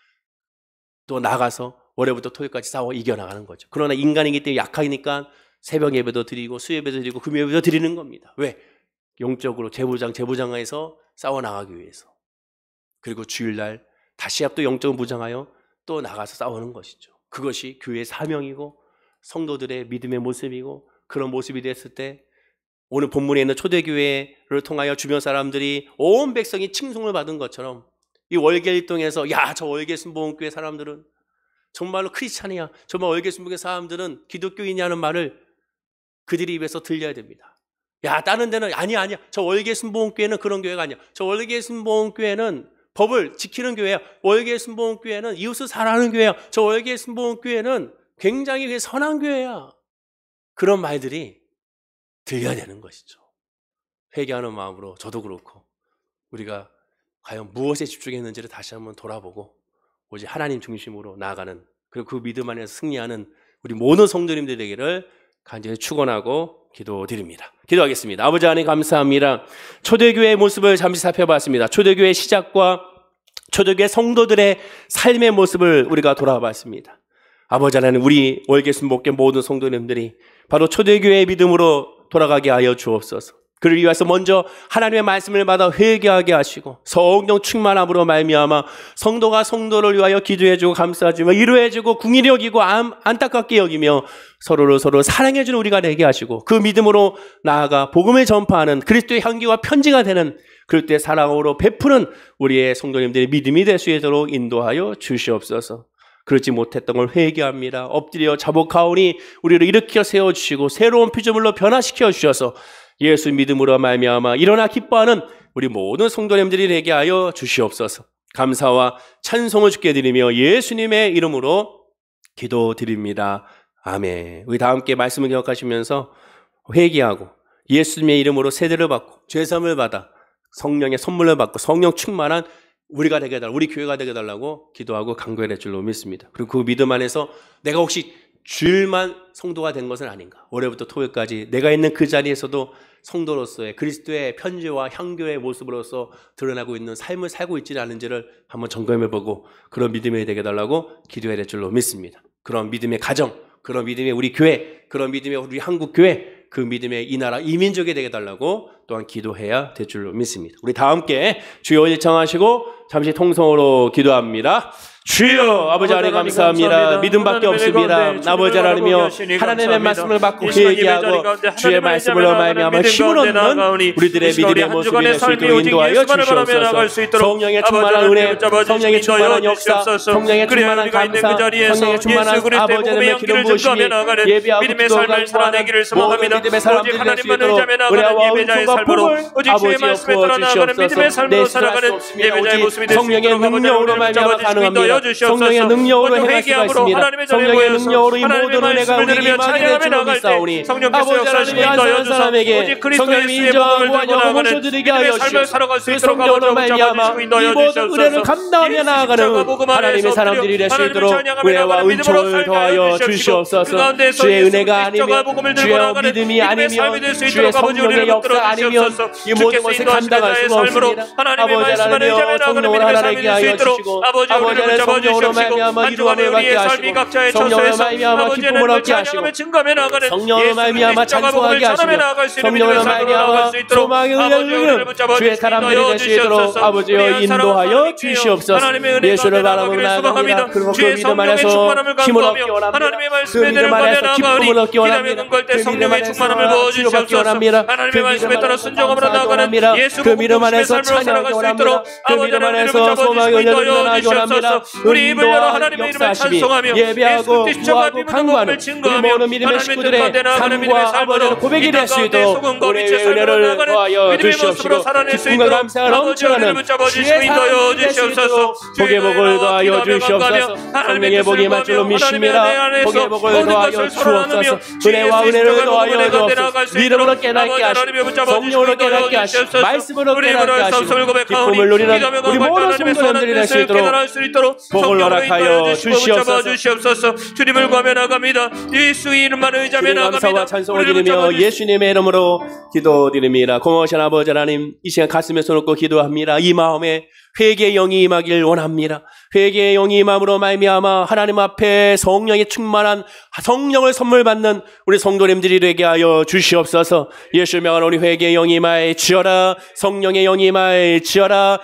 또 나가서 월요일부터 토요일까지 싸워 이겨나가는 거죠. 그러나 인간이기 때문에 약하니까 새벽 예배도 드리고 수예배도 드리고 금요예배도 드리는 겁니다. 왜? 영적으로 재부장해서 싸워 나가기 위해서. 그리고 주일날 다시 또 영적으로 무장하여 또 나가서 싸우는 것이죠. 그것이 교회의 사명이고 성도들의 믿음의 모습이고 그런 모습이 됐을 때 오늘 본문에 있는 초대교회를 통하여 주변 사람들이 온 백성이 칭송을 받은 것처럼 이 월계일동에서 야, 저 월계순복음교회 사람들은 정말로 크리스찬이야, 정말 월계순복음교회 사람들은 기독교인이라는 말을 그들이 입에서 들려야 됩니다. 야, 다른 데는 아니야, 저 월계순복음교회는 그런 교회가 아니야. 저 월계순복음교회는 법을 지키는 교회야. 월계순복음교회는 이웃을 사랑하는 교회야. 저 월계순복음교회는 굉장히 선한 교회야. 그런 말들이 들려야 되는 것이죠. 회개하는 마음으로 저도 그렇고 우리가 과연 무엇에 집중했는지를 다시 한번 돌아보고 오직 하나님 중심으로 나아가는, 그리고 그 믿음 안에서 승리하는 우리 모든 성도님들 되기를 간절히 축원하고 기도드립니다. 기도하겠습니다. 아버지 하나님 감사합니다. 초대교회의 모습을 잠시 살펴봤습니다. 초대교회의 시작과 초대교회 성도들의 삶의 모습을 우리가 돌아봤습니다. 아버지 하나님, 우리 월계순복교 모든 성도님들이 바로 초대교회의 믿음으로 돌아가게 하여 주옵소서. 그를 위해서 먼저 하나님의 말씀을 받아 회개하게 하시고 성령 충만함으로 말미암아 성도가 성도를 위하여 기도해주고 감싸주며 위로해주고 긍휼히 여기고 안타깝게 여기며 서로 사랑해주는 우리가 되게 하시고 그 믿음으로 나아가 복음을 전파하는 그리스도의 향기와 편지가 되는 그리스도의 사랑으로 베푸는 우리의 성도님들의 믿음이 될 수 있도록 인도하여 주시옵소서. 그렇지 못했던 걸 회개합니다. 엎드려 자복하오니 우리를 일으켜 세워주시고 새로운 피조물로 변화시켜 주셔서 예수 믿음으로 말미암아 일어나 기뻐하는 우리 모든 성도님들이 되게 하여 주시옵소서. 감사와 찬송을 주께 드리며 예수님의 이름으로 기도드립니다. 아멘. 우리 다 함께 말씀을 기억하시면서 회개하고 예수님의 이름으로 세례를 받고 죄사함을 받아 성령의 선물을 받고 성령 충만한 우리가 되게 해달라고, 우리 교회가 되게 해달라고 기도하고 간구할 줄로 믿습니다. 그리고 그 믿음 안에서 내가 혹시 주일만 성도가 된 것은 아닌가, 월요일부터 토요일까지 내가 있는 그 자리에서도 성도로서의 그리스도의 편지와 향교의 모습으로서 드러나고 있는 삶을 살고 있지는 않은지를 한번 점검해보고 그런 믿음이 되게 해달라고 기도해야 될 줄로 믿습니다. 그런 믿음의 가정, 그런 믿음의 우리 교회, 그런 믿음의 우리 한국 교회, 그 믿음의 이 나라 이민족이 되게 해달라고 또한 기도해야 될 줄로 믿습니다. 우리 다 함께 주여 일청하시고 잠시 통성으로 기도합니다. 주여, 아버지 하나님 감사합니다. 믿음밖에 없습니다. 아버지 하나님이여, 하나님의 말씀을 받고 회개하고 주의 말씀으로 말미암아 힘을 얻는 우리들의 믿음의 모습이 될 수 있도록 인도하여 주시옵소서. 성령의 충만한 은혜, 성령의 충만한 역사, 성령의 충만한 감사, 성령의 충만한 아버지 하나님의 기름 부으심이 예배하고 기도하는 모든 믿음의 사람들이 될 수 있도록 은혜와 은총과 복을 아버지여 부어주시옵소서. 내 살아가는 오직 성령의 능력으로 말미암아 가능합니다. 성령의 능력으로 행할 수가 있습니다. 성령의 능력으로 이 모든 은혜가 우리에게 임하게 될 줄로 믿사오니 아버지 하나님의 한 사람에게 성령님이 인정하고 환영하고 모셔드리게 하여 주시옵소서. 그 성령으로 말미암아 이 모든 은혜를 감당하며 나아가는 하나님의 사람들이 될 수 있도록 은혜와 은총을 더하여 주시옵소서. 주의 은혜가 아니면 주의 믿음이 아니면 주의 성령의 역사 아니면 이 모든 것을 감당할 수가 없습니다. 아버지 하나님이여, 성령을 하나님께 하여 주시고 아버지 하나님 성령으로 말미암아 이루함을 받게 하시고 성령으로 말미암아 기쁨을 얻게 하시고 성령으로 말미암아 찬송하게 하시고 성령으로 말미암아 소망의 은혜를 주의 사람들이 될 수 있도록 아버지여 인도하여 주시옵소서. 예수를 바라보며 나아갑니다. 그리고 그 믿음 안에서 힘을 얻기 원합니다. 그 믿음 안에서 기쁨을 얻기 원합니다. 그 믿음 안에서 치료받기 원합니다. 그 믿음 안에서 감사하기 원합니다. 그 믿음 안에서 찬양하기 원합니다. 그 믿음 안에서 소망의 은혜를 전하기 원합니다. 우리 입을 열어 하나님의 이름을 찬송하며 예배하고 구하고 간구하는 우리 모든 믿음의 식구들의 삶과 아버지의 고백이 될 수 있도록 우리의 은혜를 더하여 주시옵시고 기쁨과 감사가 넘쳐가는 주의 삶이 될 수 있도록 복의 복을 더하여 주시옵소서. 성령의 복이 맞줄로 믿습니다. 복의 복을 더하여 주옵소서. 은혜와 은혜를 더하여 주옵소서. 믿음으로 깨닫게 하시고 성령으로 깨닫게 하시고 말씀으로 깨닫게 하시고 기쁨을 누리는 우리 모든 성도님들이 될 수 있도록 복을 허락하여 주시옵소서. 주님을 구하며 나갑니다. 예수 이름만 의지하며 나갑니다. 감사와 찬송을 드리며 예수님의 이름으로 기도드립니다. 고마우신 아버지 하나님, 이 시간 가슴에 손 얹고 기도합니다. 이 마음에 회개의 영이 임하길 원합니다. 회개의 영이 임함으로 말미암아 하나님 앞에 성령의 충만한 성령을 선물 받는 우리 성도님들이 되게 하여 주시옵소서. 예수 명하는 우리 회개의 영이 임하여 지어라. 성령의 영이 임하여 지어라.